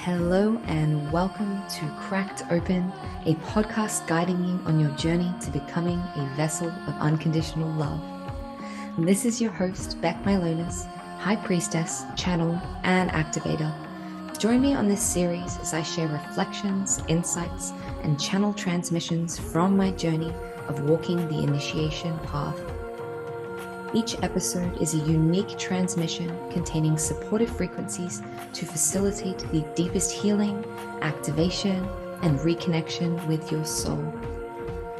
Hello and welcome to Cracked Open, a podcast guiding you on your journey to becoming a vessel of unconditional love. And this is your host, Beck Milonas, High Priestess, Channel, and Activator. Join me on this series as I share reflections, insights, and channel transmissions from my journey of walking the initiation path. Each episode is a unique transmission containing supportive frequencies to facilitate the deepest healing, activation, and reconnection with your soul.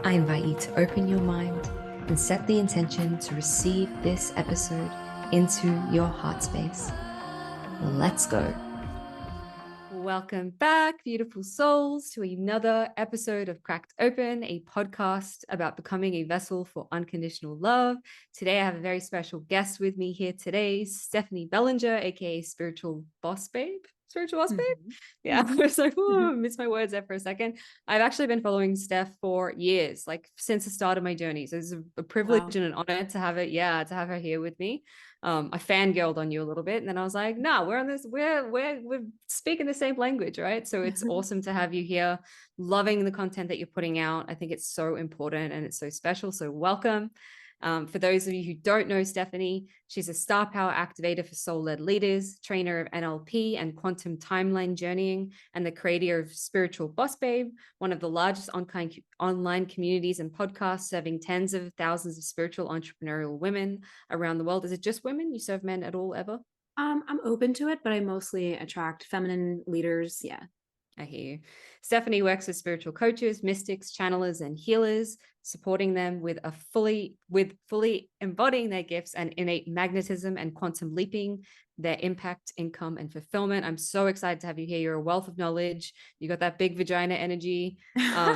I invite you to open your mind and set the intention to receive this episode into your heart space. Let's go. Welcome back, beautiful souls, to another episode of Cracked Open, a podcast about becoming a vessel for unconditional love. Today, I have a very special guest with me here today, Stephanie Bellinger, a.k.a. Spiritual Boss Babe. Spiritual Boss Babe? Yeah, I was like, oh, missed my words there for a second. I've actually been following Steph for years, like since the start of my journey. So it's a privilege and an honor to have it. Yeah, to have her here with me. I fangirled on you a little bit, and then I was like, "Nah, we're on this. We're speaking the same language, right?" So it's awesome to have you here. Loving the content that you're putting out. I think it's so important and it's so special. So welcome. For those of you who don't know Stephanie, she's a star power activator for soul-led leaders, trainer of NLP and quantum timeline journeying, and the creator of Spiritual Boss Babe, one of the largest online communities and podcasts serving tens of thousands of spiritual entrepreneurial women around the world. Is it just women? You serve men at all ever? I'm open to it, but I mostly attract feminine leaders. Yeah. I hear you. Stephanie works with spiritual coaches, mystics, channelers, and healers, supporting them with fully embodying their gifts and innate magnetism and quantum leaping their impact, income, and fulfillment. I'm so excited to have you here. You're a wealth of knowledge. You got that big vagina energy.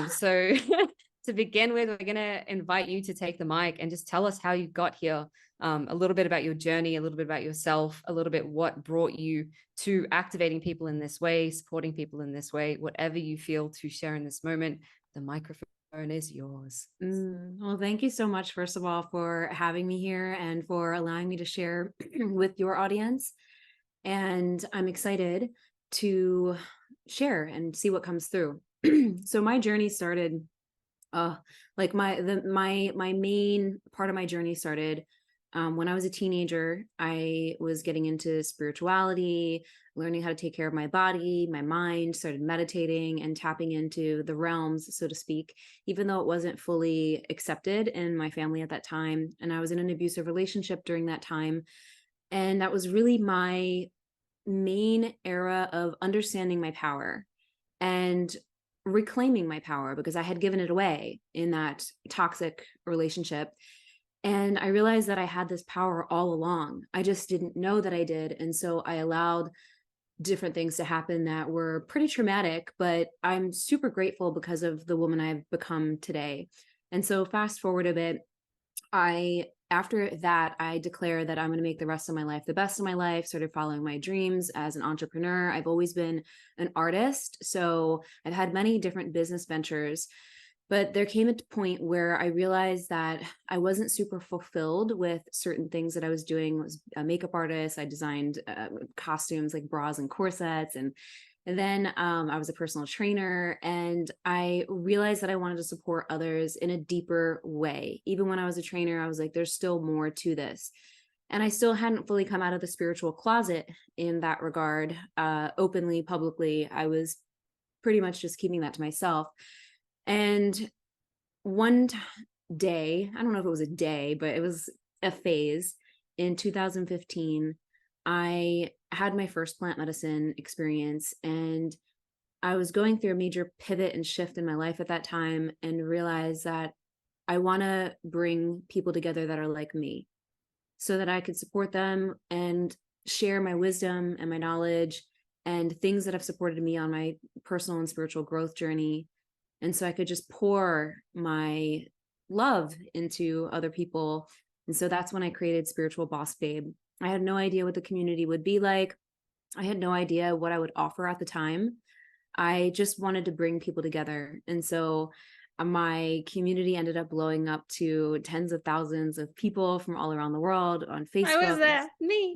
So to begin with, we're going to invite you to take the mic and just tell us how you got here. A little bit about your journey, a little bit about yourself, a little bit what brought you to activating people in this way, supporting people in this way, whatever you feel to share in this moment. The microphone is yours. Well, thank you so much, first of all, for having me here and for allowing me to share with your audience. And I'm excited to share and see what comes through. So my journey started, like my main part of my journey started when I was a teenager. I was getting into spirituality, learning how to take care of my body, my mind, started meditating and tapping into the realms, so to speak, even though it wasn't fully accepted in my family at that time. And I was in an abusive relationship during that time. And that was really my main era of understanding my power and reclaiming my power, because I had given it away in that toxic relationship. And I realized that I had this power all along. I just didn't know that I did. And so I allowed different things to happen that were pretty traumatic, but I'm super grateful because of the woman I've become today. And so fast forward a bit, after that, I declared that I'm going to make the rest of my life the best of my life, started following my dreams as an entrepreneur. I've always been an artist, so I've had many different business ventures. But there came a point where I realized that I wasn't super fulfilled with certain things that I was doing. I was a makeup artist. I designed costumes like bras and corsets. And then I was a personal trainer. And I realized that I wanted to support others in a deeper way. Even when I was a trainer, I was like, there's still more to this. And I still hadn't fully come out of the spiritual closet in that regard, openly, publicly. I was pretty much just keeping that to myself. And one day, I don't know if it was a day, but it was a phase in 2015, I had my first plant medicine experience, and I was going through a major pivot and shift in my life at that time, and realized that I want to bring people together that are like me so that I could support them and share my wisdom and my knowledge and things that have supported me on my personal and spiritual growth journey. And so I could just pour my love into other people. And so that's when I created Spiritual Boss Babe. I had no idea what the community would be like. I had no idea what I would offer at the time. I just wanted to bring people together. And so my community ended up blowing up to tens of thousands of people from all around the world on Facebook. I was there, me.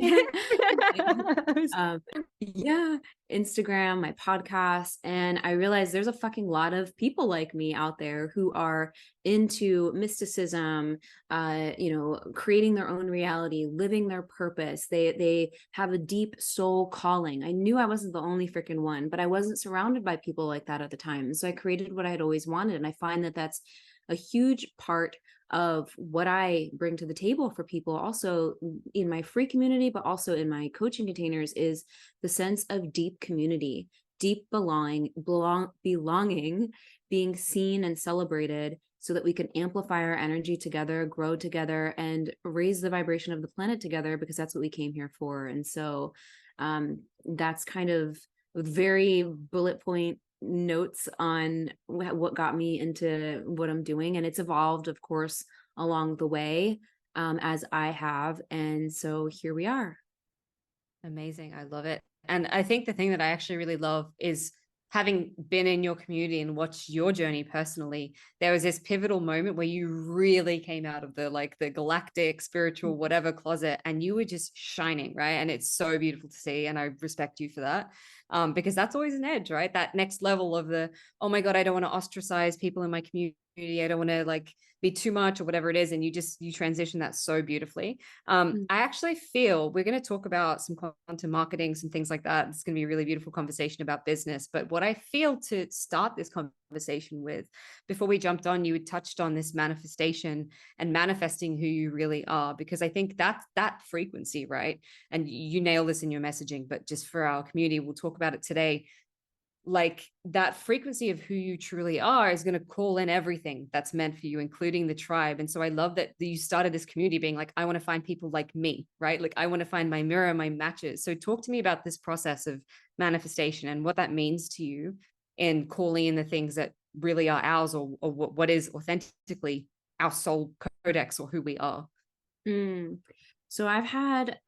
Yeah. Instagram, my podcast, and I realized there's a fucking lot of people like me out there who are into mysticism, creating their own reality, living their purpose. They have a deep soul calling. I knew I wasn't the only freaking one, but I wasn't surrounded by people like that at the time. So I created what I had always wanted, and I find that that's a huge part of what I bring to the table for people also in my free community, but also in my coaching containers, is the sense of deep community, deep belonging, being seen and celebrated so that we can amplify our energy together, grow together, and raise the vibration of the planet together, because that's what we came here for. And so that's kind of very bullet point notes on what got me into what I'm doing. And it's evolved, of course, along the way, as I have. And so here we are. Amazing. I love it. And I think the thing that I actually really love is, having been in your community and watched your journey personally, there was this pivotal moment where you really came out of the galactic spiritual whatever closet, and you were just shining, right? And it's so beautiful to see, and I respect you for that, because that's always an edge, right? That next level of oh my God, I don't want to ostracize people in my community, I don't want to be too much or whatever it is, and you transition that so beautifully. I actually feel we're going to talk about some content marketing, some things like that. It's going to be a really beautiful conversation about business. But what I feel to start this conversation with, before we jumped on, you had touched on this manifestation and manifesting who you really are, because I think that's that frequency, right? And you nail this in your messaging, but just for our community, we'll talk about it today. That frequency of who you truly are is going to call in everything that's meant for you, including the tribe. And so I love that you started this community being like, I want to find people like me, right? I want to find my mirror, my matches. So talk to me about this process of manifestation and what that means to you in calling in the things that really are ours, or what is authentically our soul codex, or who we are. So I've had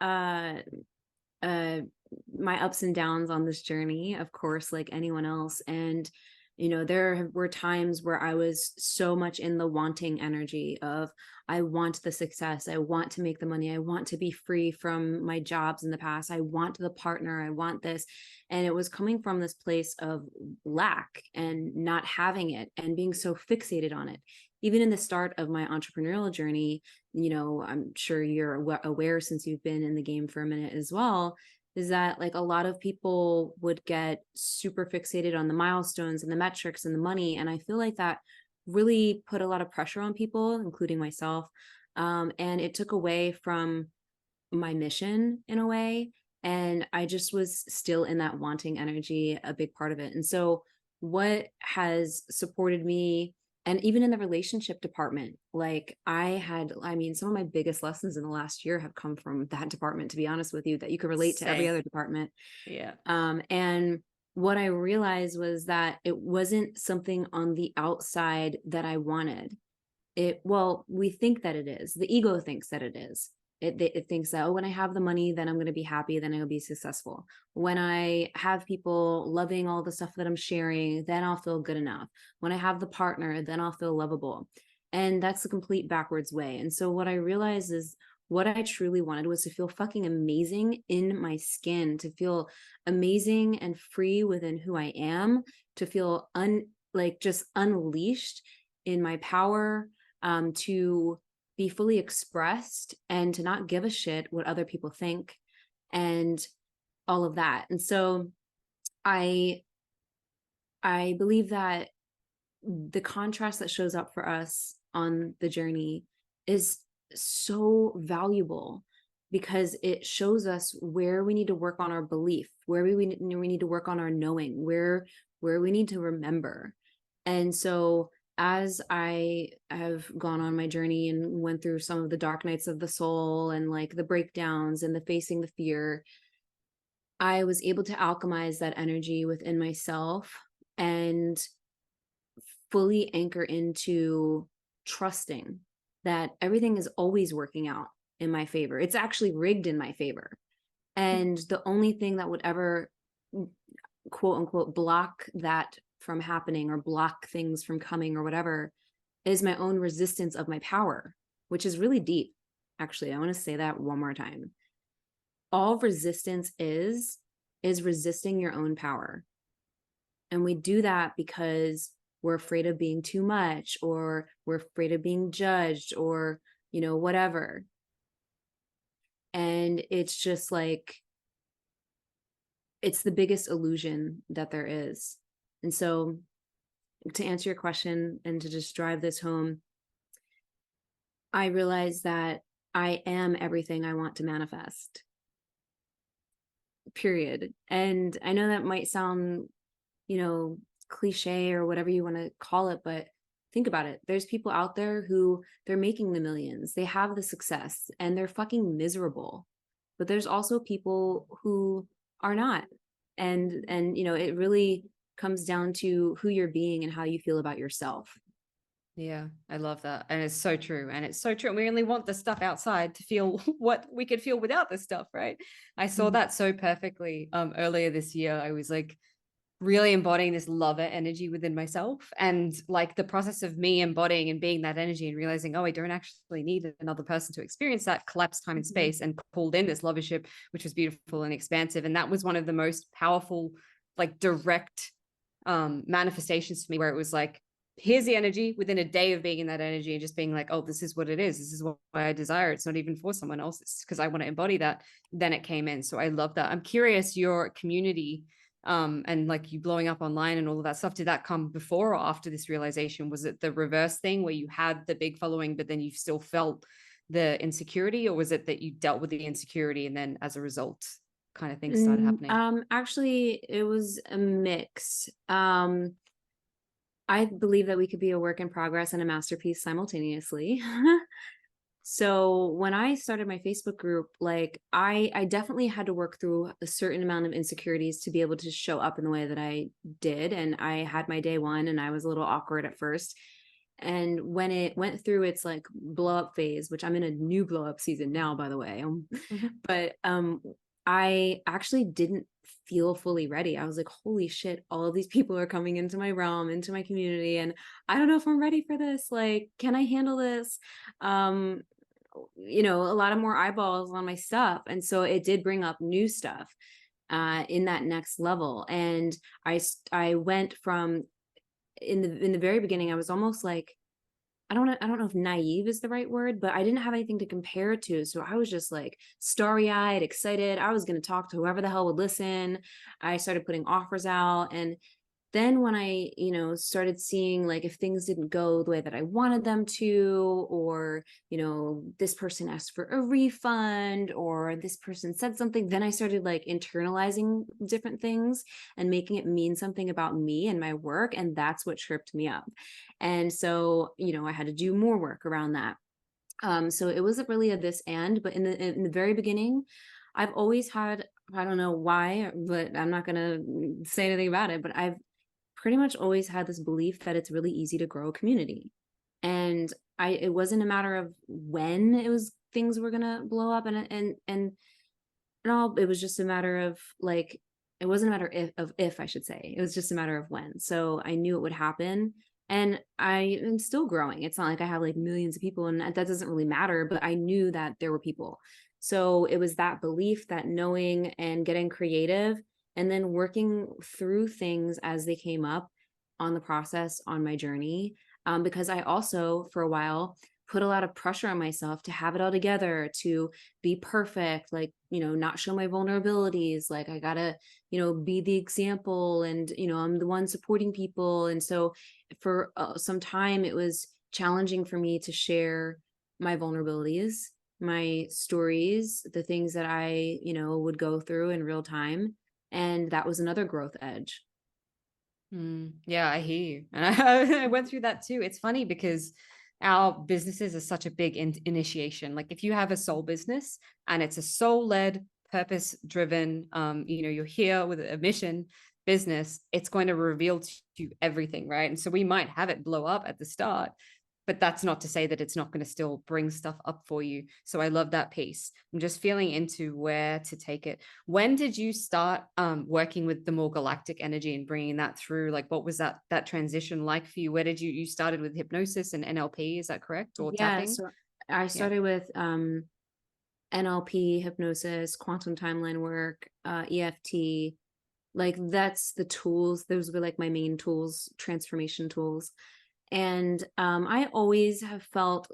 my ups and downs on this journey, of course, like anyone else. And, there were times where I was so much in the wanting energy of, I want the success, I want to make the money, I want to be free from my jobs in the past, I want the partner, I want this. And it was coming from this place of lack and not having it and being so fixated on it. Even in the start of my entrepreneurial journey, I'm sure you're aware, since you've been in the game for a minute as well, is that a lot of people would get super fixated on the milestones and the metrics and the money. And I feel like that really put a lot of pressure on people, including myself. And it took away from my mission in a way. And I just was still in that wanting energy, a big part of it. And so what has supported me, and even in the relationship department, some of my biggest lessons in the last year have come from that department, to be honest with you, that you could relate to every other department. Yeah. And what I realized was that it wasn't something on the outside that I wanted. We think that it is. The ego thinks that it is. It thinks that, when I have the money, then I'm going to be happy, then I'll be successful. When I have people loving all the stuff that I'm sharing, then I'll feel good enough. When I have the partner, then I'll feel lovable. And that's the complete backwards way. And so what I realized is, what I truly wanted was to feel fucking amazing in my skin, to feel amazing and free within who I am, to feel just unleashed in my power, to be fully expressed, and to not give a shit what other people think, and all of that. And so I believe that the contrast that shows up for us on the journey is so valuable, because it shows us where we need to work on our belief, where we need to work on our knowing, where we need to remember. And so as I have gone on my journey and went through some of the dark nights of the soul, and the breakdowns and the facing the fear, I was able to alchemize that energy within myself and fully anchor into trusting that everything is always working out in my favor. It's actually rigged in my favor. And the only thing that would ever, quote unquote, block that from happening, or block things from coming, or whatever, is my own resistance of my power, which is really deep. Actually, I want to say that one more time. All resistance is is resisting your own power. And we do that because we're afraid of being too much, or we're afraid of being judged, or, whatever. And it's just like, it's the biggest illusion that there is. And so, to answer your question and to just drive this home, I realized that I am everything I want to manifest. Period. And I know that might sound, cliche or whatever you want to call it, but think about it. There's people out there who they're making the millions, they have the success, and they're fucking miserable. But there's also people who are not. And it really comes down to who you're being and how you feel about yourself. Yeah, I love that. And it's so true. And it's so true. And we only want the stuff outside to feel what we could feel without the stuff, right? I saw that so perfectly earlier this year. I was like really embodying this lover energy within myself, and like the process of me embodying and being that energy and realizing, oh, I don't actually need another person to experience that, collapsed time and space and pulled in this lovership, which was beautiful and expansive. And that was one of the most powerful, like direct manifestations for me, where it was like, here's the energy within a day of being in that energy and just being like, oh, this is what it is. This is what I desire. It's not even for someone else. It's because I want to embody that. Then it came in. So I love that. I'm curious, your community and like you blowing up online and all of that stuff, did that come before or after this realization? Was it the reverse thing where you had the big following, but then you still felt the insecurity, or was it that you dealt with the insecurity and then as a result kind of things started happening? Actually, it was a mix. I believe that we could be a work in progress and a masterpiece simultaneously. So when I started my Facebook group, like I definitely had to work through a certain amount of insecurities to be able to show up in the way that I did. And I had my day one, and I was a little awkward at first. And when it went through its like blow up phase, which I'm in a new blow up season now, by the way, but I actually didn't feel fully ready. I was like, holy shit, all of these people are coming into my realm, into my community, and I don't know if I'm ready for this. Like, can I handle this? A lot of more eyeballs on my stuff. And so it did bring up new stuff in that next level. And I went from in the very beginning, I was almost like, I don't know if naive is the right word, but I didn't have anything to compare it to. So I was just like starry-eyed, excited. I was going to talk to whoever the hell would listen. I started putting offers out. And then when I, started seeing like if things didn't go the way that I wanted them to, or, this person asked for a refund, or this person said something, then I started like internalizing different things and making it mean something about me and my work. And that's what tripped me up. And so, I had to do more work around that. So it wasn't really a this and, but in the very beginning, I've always had, I don't know why, but I'm not going to say anything about it, but I've pretty much always had this belief that it's really easy to grow a community. And it wasn't a matter of when things were going to blow up and all, it was just a matter of like, it wasn't a matter if I should say, it was just a matter of when. So I knew it would happen. And I am still growing. It's not like I have like millions of people, and that doesn't really matter, but I knew that there were people. So it was that belief, that knowing and getting creative, and then working through things as they came up on the process on my journey. Because I also, for a while, put a lot of pressure on myself to have it all together, to be perfect, like, not show my vulnerabilities. Like I gotta, be the example, and, I'm the one supporting people. And so for some time, it was challenging for me to share my vulnerabilities, my stories, the things that I, would go through in real time. And that was another growth edge. Yeah, I hear you. And I went through that too. It's funny because our businesses are such a big initiation. Like if you have a soul business and it's a soul-led, purpose-driven, you're here with a mission business, it's going to reveal to you everything, right? And so we might have it blow up at the start, but that's not to say that it's not going to still bring stuff up for you. So I love that piece. I'm just feeling into where to take it. When did you start working with the more galactic energy and bringing that through? Like, what was that transition like for you? Where did you started with hypnosis and NLP? Is that correct? Or Yeah. tapping? So I started with NLP, hypnosis, quantum timeline work, EFT. Like that's the tools. Those were like my main tools, transformation tools. And I always have felt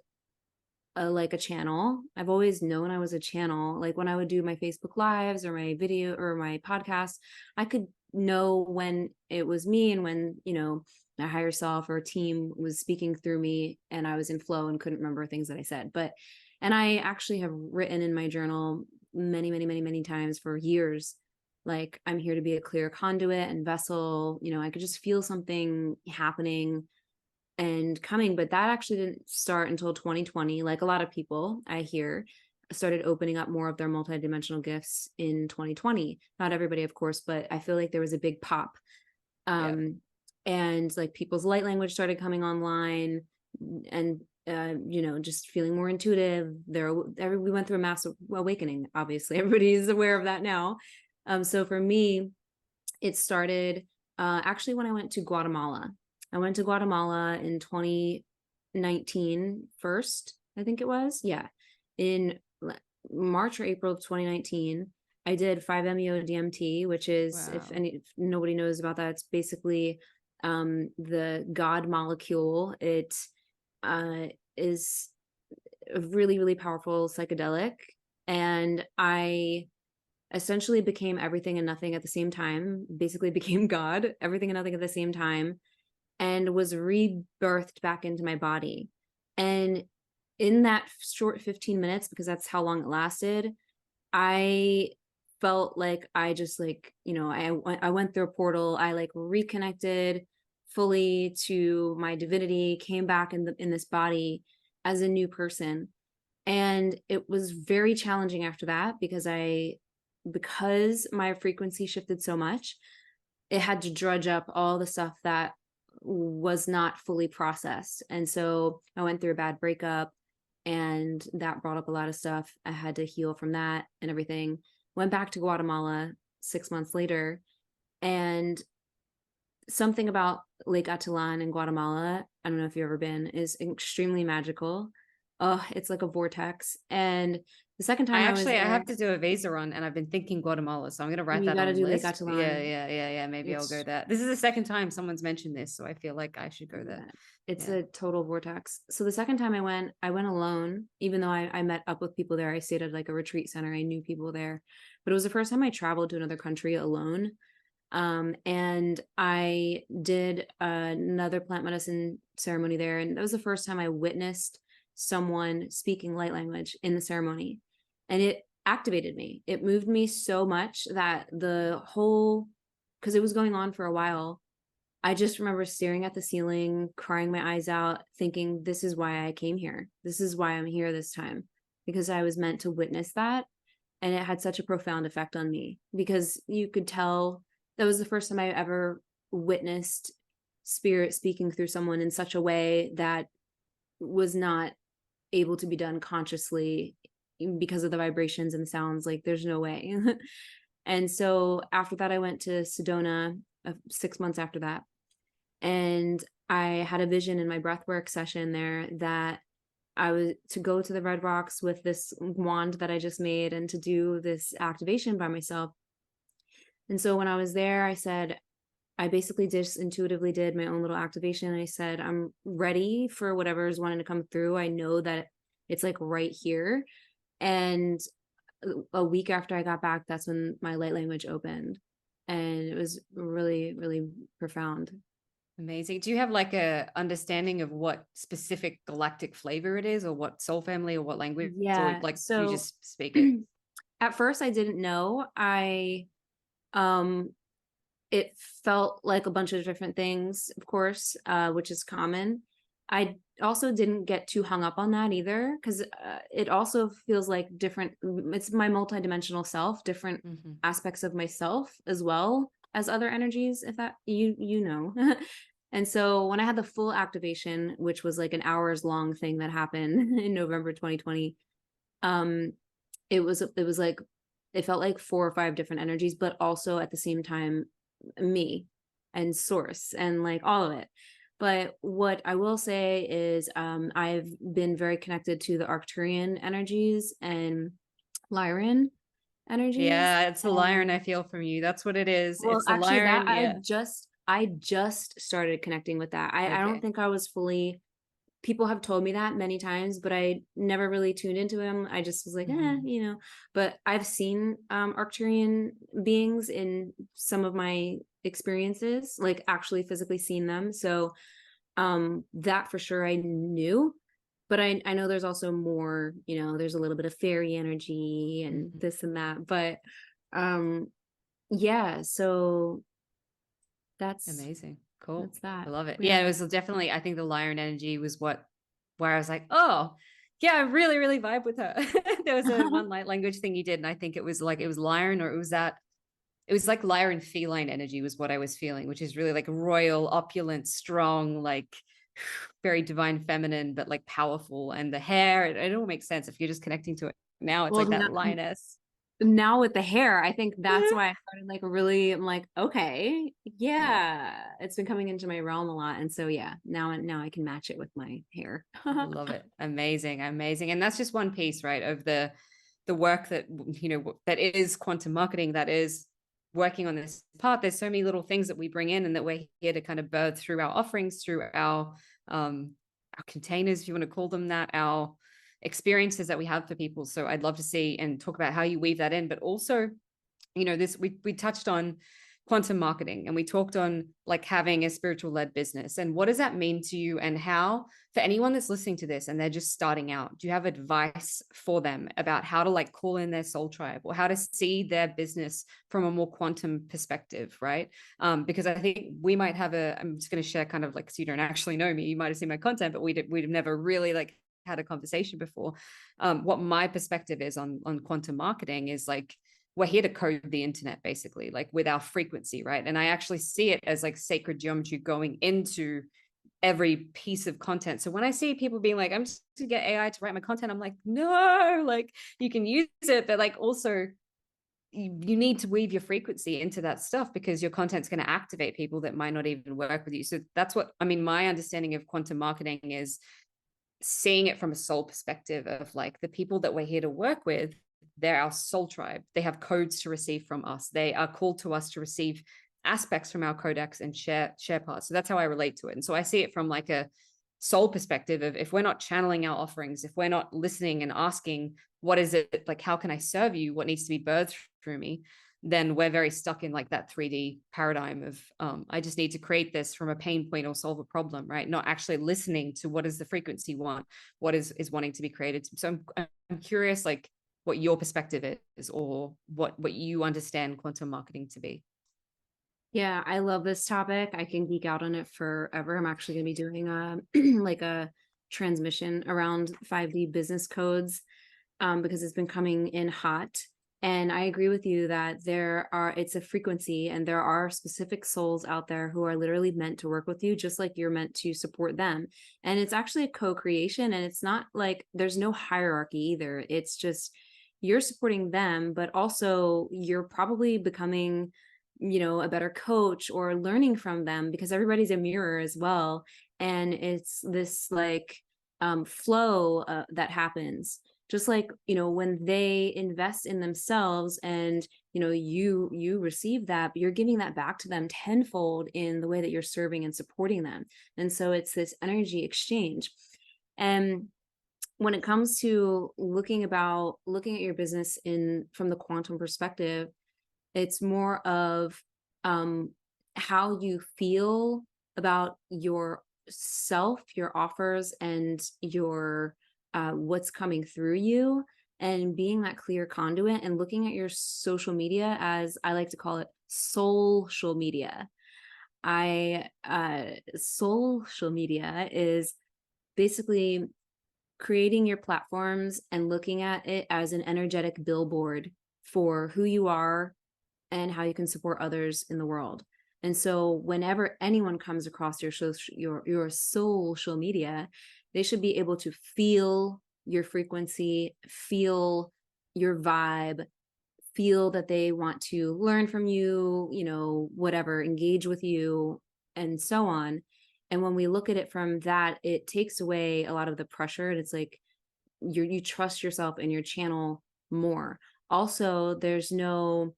like a channel. I've always known I was a channel. Like when I would do my Facebook lives or my video or my podcast, I could know when it was me and when, you know, my higher self or a team was speaking through me and I was in flow and couldn't remember things that I said. And I actually have written in my journal many times for years, like I'm here to be a clear conduit and vessel. You know, I could just feel something happening and coming, but that actually didn't start until 2020. Like a lot of people I hear started opening up more of their multidimensional gifts in 2020. Not everybody, of course, but I feel like there was a big pop. And like people's light language started coming online, and you know, just feeling more intuitive. We went through a massive awakening. Obviously, everybody's aware of that now. So for me, it started actually when I went to Guatemala. I went to Guatemala in 2019 first, I think it was. Yeah. In March or April of 2019, I did 5-MeO DMT, which is, if nobody knows about that, it's basically the God molecule. It is a really powerful psychedelic. And I essentially became everything and nothing at the same time, basically became God, everything and nothing at the same time, and was rebirthed back into my body. And in that short 15 minutes, because that's how long it lasted, I felt like I just like, you know, I went through a portal. I like reconnected fully to my divinity, came back in this body as a new person. And it was very challenging after that because my frequency shifted so much, it had to drudge up all the stuff that was not fully processed. And so I went through a bad breakup and that brought up a lot of stuff. I had to heal from that and everything. Went back to Guatemala 6 months later, and something about Lake Atitlán in Guatemala, I don't know if you've ever been, is extremely magical. Oh, it's like a vortex. And the second time I was there, I have to do a visa on, and I've been thinking Guatemala, so I'm going to write that on the list. Lake Atitlán. Yeah. Maybe I'll go there. This is the second time someone's mentioned this, so I feel like I should go there. It's a total vortex. So the second time I went alone, even though I met up with people there. I stayed at like a retreat center. I knew people there, but it was the first time I traveled to another country alone. And I did another plant medicine ceremony there. And that was the first time I witnessed someone speaking light language in the ceremony. And it activated me. It moved me so much that because it was going on for a while, I just remember staring at the ceiling, crying my eyes out, thinking, this is why I came here. This is why I'm here this time, because I was meant to witness that. And it had such a profound effect on me, because you could tell that was the first time I ever witnessed spirit speaking through someone in such a way that was not able to be done consciously because of the vibrations and the sounds. Like there's no way. And so after that, I went to Sedona 6 months after that. And I had a vision in my breathwork session there that I was to go to the Red Rocks with this wand that I just made and to do this activation by myself. And so when I was there, I basically just intuitively did my own little activation. I said, I'm ready for whatever's wanting to come through. I know that it's like right here. And a week after I got back, that's when my light language opened. And it was really profound. Amazing. Do you have like a understanding of what specific galactic flavor it is, or what soul family, or what language? Yeah. Or like so you just speak it? At first I didn't know. It felt like a bunch of different things, of course, which is common. I also didn't get too hung up on that either, because it also feels like it's my multidimensional self, different aspects of myself as well as other energies, if that you know. And so when I had the full activation, which was like an hours long thing that happened in November 2020, it was like, it felt like 4 or 5 different energies, but also at the same time me and source and like all of it. But what I will say is I've been very connected to the Arcturian energies, and Lyran energies. Yeah, it's the Lyran I feel from you. That's what it is. Well, It's the actually, that Lyran. Yeah. I just started connecting with that. I don't Okay. think I was fully. People have told me that many times, but I never really tuned into them. I just was like, But I've seen Arcturian beings in some of my experiences, like actually physically seen them. So that for sure I knew. But I know there's also more, there's a little bit of fairy energy and this and that. But yeah, so that's Amazing. Cool. that. I love it. Yeah. Yeah, it was definitely, I think the Lyran energy was where I was like, oh, yeah, I really, really vibe with her. There was a one light language thing you did. And I think it was Lyran, or it was like Lyran feline energy was what I was feeling, which is really like royal, opulent, strong, like very divine feminine, but like powerful. And the hair, it all makes sense. If you're just connecting to it now, it's Well, like that lioness. now with the hair, I think that's why I started like really, I'm like, okay, Yeah. yeah, it's been coming into my realm a lot. And so, yeah, now I can match it with my hair. Love it. Amazing. Amazing. And that's just one piece, right, of the work that, that is quantum marketing, that is working on this part. There's so many little things that we bring in and that we're here to kind of birth through our offerings, through our containers, if you want to call them that, our experiences that we have for people. So I'd love to see and talk about how you weave that in, but also, this, we touched on quantum marketing, and we talked on like having a spiritual led business, and what does that mean to you, and how, for anyone that's listening to this and they're just starting out, do you have advice for them about how to like call in their soul tribe, or how to see their business from a more quantum perspective, right? Because I think we might have I'm just going to share kind of like, so you don't actually know me, you might have seen my content, but we'd have never really like had a conversation before. What my perspective is on quantum marketing is like, we're here to code the internet, basically, like with our frequency, right? And I actually see it as like sacred geometry going into every piece of content. So when I see people being like, I'm just to get AI to write my content, I'm like, no, like you can use it, but like also you need to weave your frequency into that stuff, because your content's going to activate people that might not even work with you. So that's what, I mean, my understanding of quantum marketing is seeing it from a soul perspective of like the people that we're here to work with, they're our soul tribe. They have codes to receive from us. They are called to us to receive aspects from our codex and share parts. So that's how I relate to it. And so I see it from like a soul perspective of, if we're not channeling our offerings, if we're not listening and asking, what is it, like, how can I serve you? What needs to be birthed through me? Then we're very stuck in like that 3D paradigm of I just need to create this from a pain point or solve a problem, right? Not actually listening to what is the frequency want, what is wanting to be created. So I'm curious, like, what your perspective is, or what you understand quantum marketing to be. Yeah, I love this topic. I can geek out on it forever. I'm actually going to be doing a like a transmission around 5D business codes because it's been coming in hot. And I agree with you that it's a frequency, and there are specific souls out there who are literally meant to work with you, just like you're meant to support them. And it's actually a co-creation, and it's not like there's no hierarchy either. It's just you're supporting them, but also you're probably becoming, a better coach or learning from them, because everybody's a mirror as well. And it's this like flow that happens, just like, when they invest in themselves, and you receive that, but you're giving that back to them tenfold in the way that you're serving and supporting them. And so it's this energy exchange. And when it comes to looking at your business from the quantum perspective, it's more of how you feel about yourself, your offers, and your what's coming through you, and being that clear conduit, and looking at your social media, as I like to call it, social media. Social media is basically creating your platforms and looking at it as an energetic billboard for who you are and how you can support others in the world. And so whenever anyone comes across your social media, they should be able to feel your frequency, feel your vibe, feel that they want to learn from you, whatever, engage with you, and so on. And when we look at it from that, it takes away a lot of the pressure. And it's like you trust yourself and your channel more. Also, there's no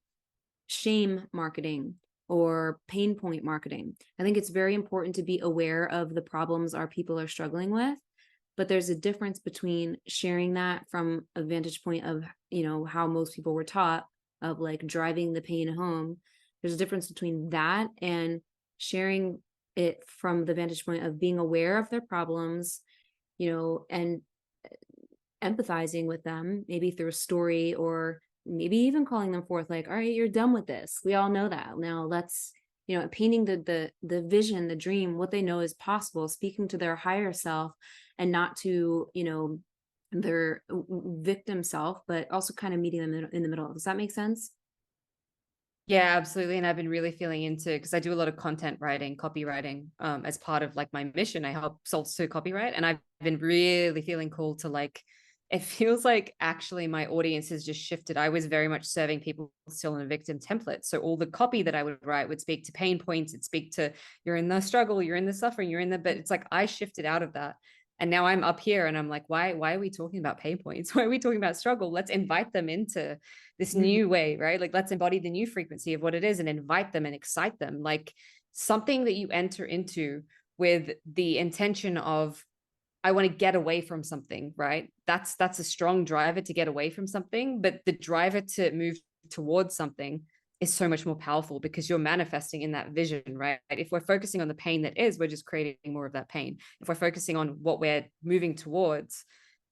shame marketing or pain point marketing. I think it's very important to be aware of the problems our people are struggling with, but there's a difference between sharing that from a vantage point of, how most people were taught, of like driving the pain home. There's a difference between that and sharing it from the vantage point of being aware of their problems, and empathizing with them, maybe through a story, or maybe even calling them forth, like, all right, you're done with this. We all know that. Now let's, painting the vision, the dream, what they know is possible, speaking to their higher self, and not to, their victim self, but also kind of meeting them in the middle. Does that make sense? Yeah, absolutely. And I've been really feeling into, because I do a lot of content writing, copywriting, as part of like my mission. I help souls to copyright, and I've been really feeling called to like, it feels like actually my audience has just shifted. I was very much serving people still in a victim template. So all the copy that I would write would speak to pain points. It'd speak to, you're in the struggle, you're in the suffering, but it's like I shifted out of that. And now I'm up here and I'm like, why are we talking about pain points? Why are we talking about struggle? Let's invite them into this new way, right? Like, let's embody the new frequency of what it is and invite them and excite them. Like, something that you enter into with the intention of, I want to get away from something, right? That's a strong driver to get away from something, but the driver to move towards something is so much more powerful because you're manifesting in that vision, right? If we're focusing on the pain that is, we're just creating more of that pain. If we're focusing on what we're moving towards,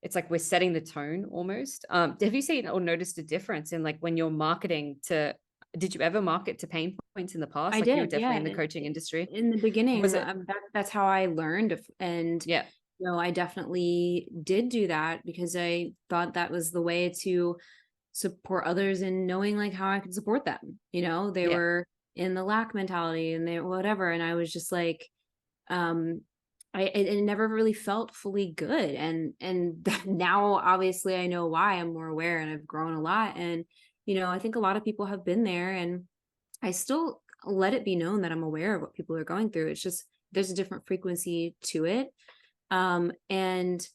it's like we're setting the tone almost. Have you seen or noticed a difference in like when you're marketing to, did you ever market to pain points in the past? I Like, you were did, definitely yeah. in the coaching industry. In the beginning, Was it? that's how I learned. And, Yeah. I definitely did do that because I thought that was the way to support others in knowing like how I could support them. They Yeah. were in the lack mentality and they whatever. And I was just like, it never really felt fully good. And now obviously I know why. I'm more aware and I've grown a lot. And, I think a lot of people have been there, and I still let it be known that I'm aware of what people are going through. It's just, there's a different frequency to it. And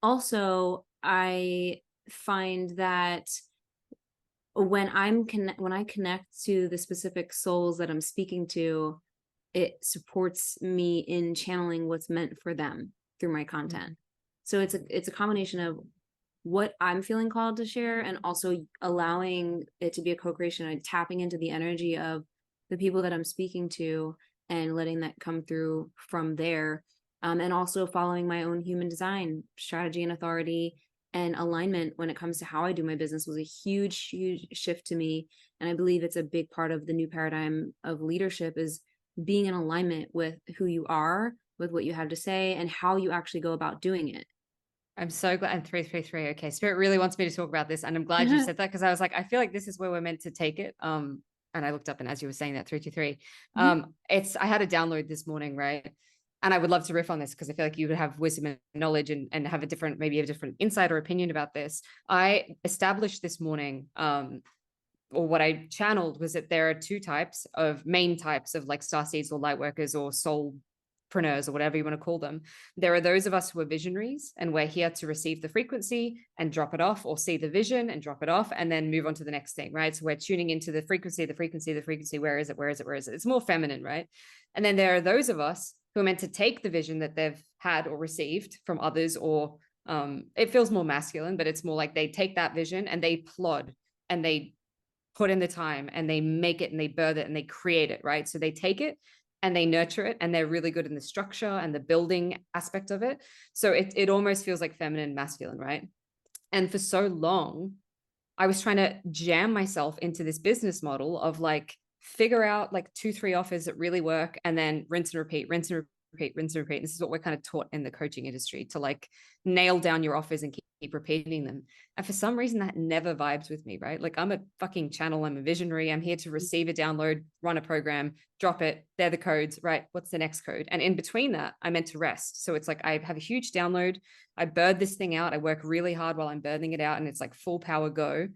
also I find that when when I connect to the specific souls that I'm speaking to, it supports me in channeling what's meant for them through my content. So it's a combination of what I'm feeling called to share, and also allowing it to be a co-creation and tapping into the energy of the people that I'm speaking to and letting that come through from there. And also following my own human design strategy and authority and alignment when it comes to how I do my business was a huge, huge shift to me. And I believe it's a big part of the new paradigm of leadership is being in alignment with who you are, with what you have to say, and how you actually go about doing it. I'm so glad. And 333. Okay. Spirit really wants me to talk about this. And I'm glad you said that, because I was like, I feel like this is where we're meant to take it. And I looked up, and as you were saying that, 323, I had a download this morning, right? And I would love to riff on this because I feel like you would have wisdom and knowledge and have maybe a different insight or opinion about this. I established this morning, or what I channeled was that there are two main types of like starseeds or light workers or soulpreneurs or whatever you want to call them. There are those of us who are visionaries, and we're here to receive the frequency and drop it off, or see the vision and drop it off, and then move on to the next thing, right? So we're tuning into the frequency. Where is it? It's more feminine, right? And then there are those of us who are meant to take the vision that they've had or received from others, or it feels more masculine, but it's more like they take that vision and they plod and they put in the time and they make it and they birth it and they create it, right? So they take it and they nurture it, and they're really good in the structure and the building aspect of it. So it almost feels like feminine, masculine, right? And for so long, I was trying to jam myself into this business model of like, figure out like 2-3 offers that really work, and then rinse and repeat, rinse and repeat, rinse and repeat. This is what we're kind of taught in the coaching industry, to like nail down your offers and keep repeating them. And for some reason that never vibes with me, right? Like, I'm a fucking channel. I'm a visionary. I'm here to receive a download, run a program, drop it. They're the codes, right? What's the next code? And in between that, I'm meant to rest. So it's like, I have a huge download. I bird this thing out. I work really hard while I'm birthing it out, and it's like full power go.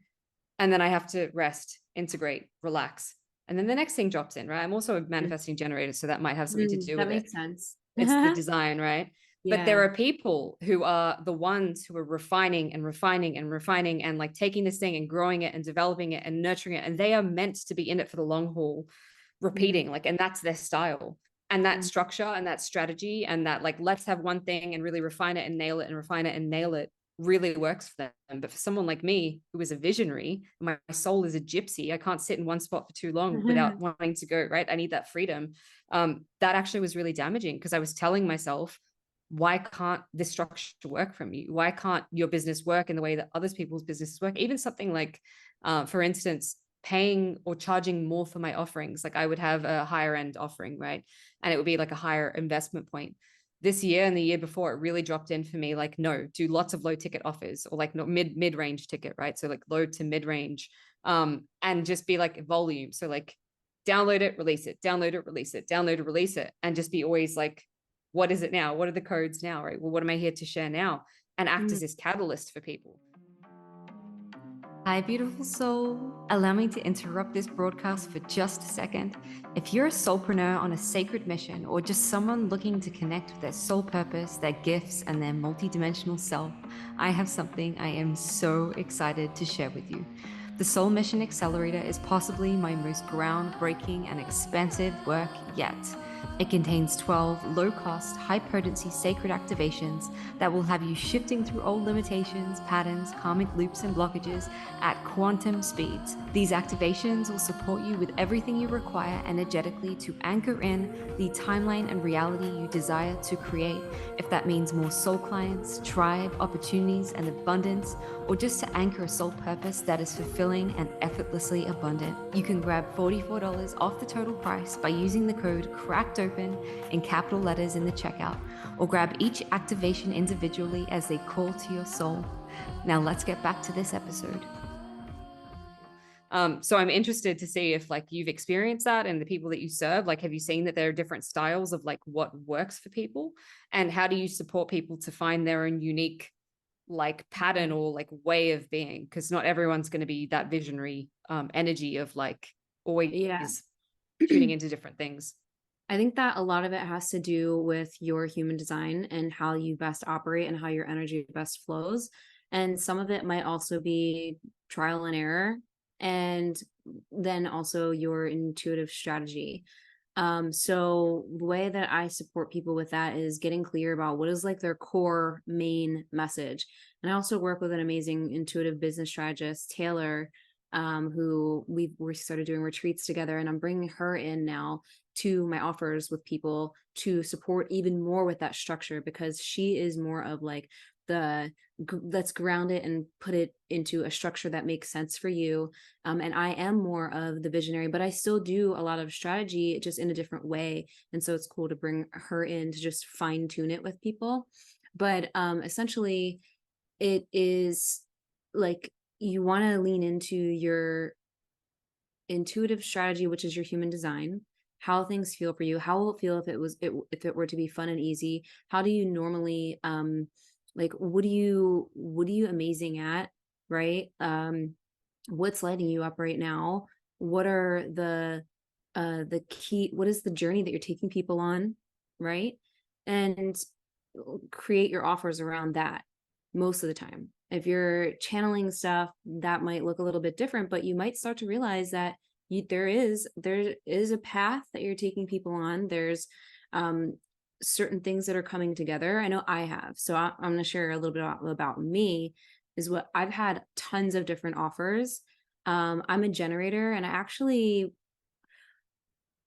And then I have to rest, integrate, relax. And then the next thing drops in, right? I'm also a manifesting generator, so that might have something to do That with it. makes sense. It's the design, right? But there are people who are the ones who are refining and refining and refining and like taking this thing and growing it and developing it and nurturing it. And they are meant to be in it for the long haul, repeating, like, and that's their style. And that structure and that strategy and that, like, let's have one thing and really refine it and nail it and refine it and nail it really works for them. But for someone like me, who is a visionary, my soul is a gypsy. I can't sit in one spot for too long without wanting to go, right? I need that freedom. That actually was really damaging, because I was telling myself, why can't this structure work from you? Why can't your business work in the way that other people's businesses work? Even something like, for instance, paying or charging more for my offerings. Like, I would have a higher end offering, right? And it would be like a higher investment point. This year and the year before, it really dropped in for me, like, no, do lots of low ticket offers, or like, not mid-range ticket, right? So like low to mid-range, and just be like volume. So like, download it, release it, download it, release it, download it, release it, and just be always like, what is it now? What are the codes now, right? Well, what am I here to share now? And act as this catalyst for people. Hi, beautiful soul. Allow me to interrupt this broadcast for just a second. If you're a soulpreneur on a sacred mission, or just someone looking to connect with their soul purpose, their gifts, and their multidimensional self, I have something I am so excited to share with you. The Soul Mission Accelerator is possibly my most groundbreaking and expansive work yet. It contains 12 low-cost, high-potency sacred activations that will have you shifting through old limitations, patterns, karmic loops, and blockages at quantum speeds. These activations will support you with everything you require energetically to anchor in the timeline and reality you desire to create. If that means more soul clients, tribe, opportunities, and abundance, or just to anchor a soul purpose that is fulfilling and effortlessly abundant, you can grab $44 off the total price by using the code CRACKEDOPEN in capital letters in the checkout, or grab each activation individually as they call to your soul. Now let's get back to this episode. So I'm interested to see if, like, you've experienced that, and the people that you serve, like, have you seen that there are different styles of like what works for people, and how do you support people to find their own unique like pattern or like way of being? Because not everyone's going to be that visionary energy of like always shooting into different things. I think that a lot of it has to do with your human design and how you best operate and how your energy best flows. And some of it might also be trial and error, and then also your intuitive strategy. So the way that I support people with that is getting clear about what is like their core main message. And I also work with an amazing intuitive business strategist, Taylor, who we started doing retreats together, and I'm bringing her in now to my offers with people to support even more with that structure, because she is more of like let's ground it and put it into a structure that makes sense for you. And I am more of the visionary, but I still do a lot of strategy, just in a different way. And so it's cool to bring her in to just fine tune it with people. But essentially, it is like, you want to lean into your intuitive strategy, which is your human design, how things feel for you. How will it feel if it were to be fun and easy? How do you normally like, what are you amazing at, right? What's lighting you up right now? What are the key, what is the journey that you're taking people on, right? And create your offers around that most of the time. If you're channeling stuff, that might look a little bit different, but you might start to realize that there is a path that you're taking people on. There's certain things that are coming together. I know I have. So I'm going to share a little bit about me. Is what I've had tons of different offers. I'm a generator, and I actually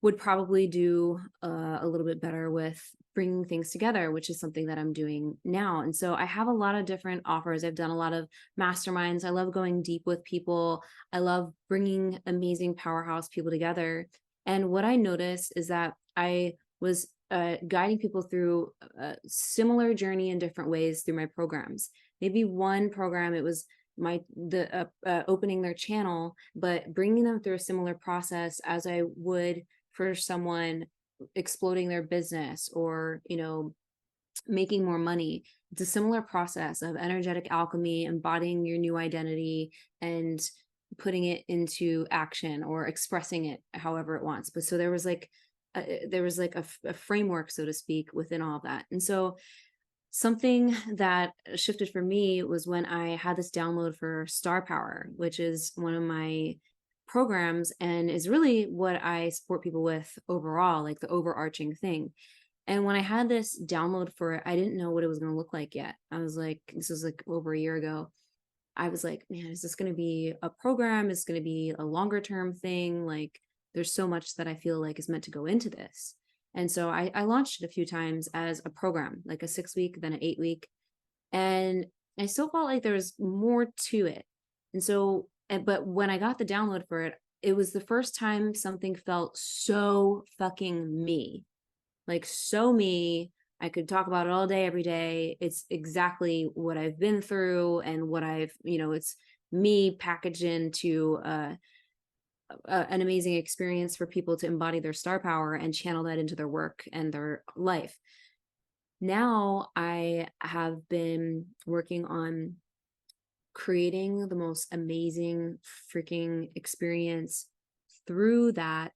would probably do a little bit better with bringing things together, which is something that I'm doing now. And so I have a lot of different offers. I've done a lot of masterminds. I love going deep with people. I love bringing amazing powerhouse people together. And what I noticed is that I was guiding people through a similar journey in different ways through my programs. Maybe one program, it was opening their channel, but bringing them through a similar process as I would for someone exploding their business, or, making more money. It's a similar process of energetic alchemy, embodying your new identity and putting it into action, or expressing it however it wants. But so there was like a framework, so to speak, within all of that. And so something that shifted for me was when I had this download for Star Power, which is one of my programs and is really what I support people with overall, like the overarching thing. And when I had this download for it, I didn't know what it was going to look like yet. I was like, this was like over a year ago. I was like, man, is this going to be a program? Is it going to be a longer term thing? Like, there's so much that I feel like is meant to go into this. And so I launched it a few times as a program, like a 6 week, then an 8 week. And I still felt like there was more to it. And so, but when I got the download for it, it was the first time something felt so fucking me, like so me. I could talk about it all day, every day. It's exactly what I've been through and what I've, it's me packaged into an amazing experience for people to embody their star power and channel that into their work and their life. Now I have been working on creating the most amazing freaking experience through that,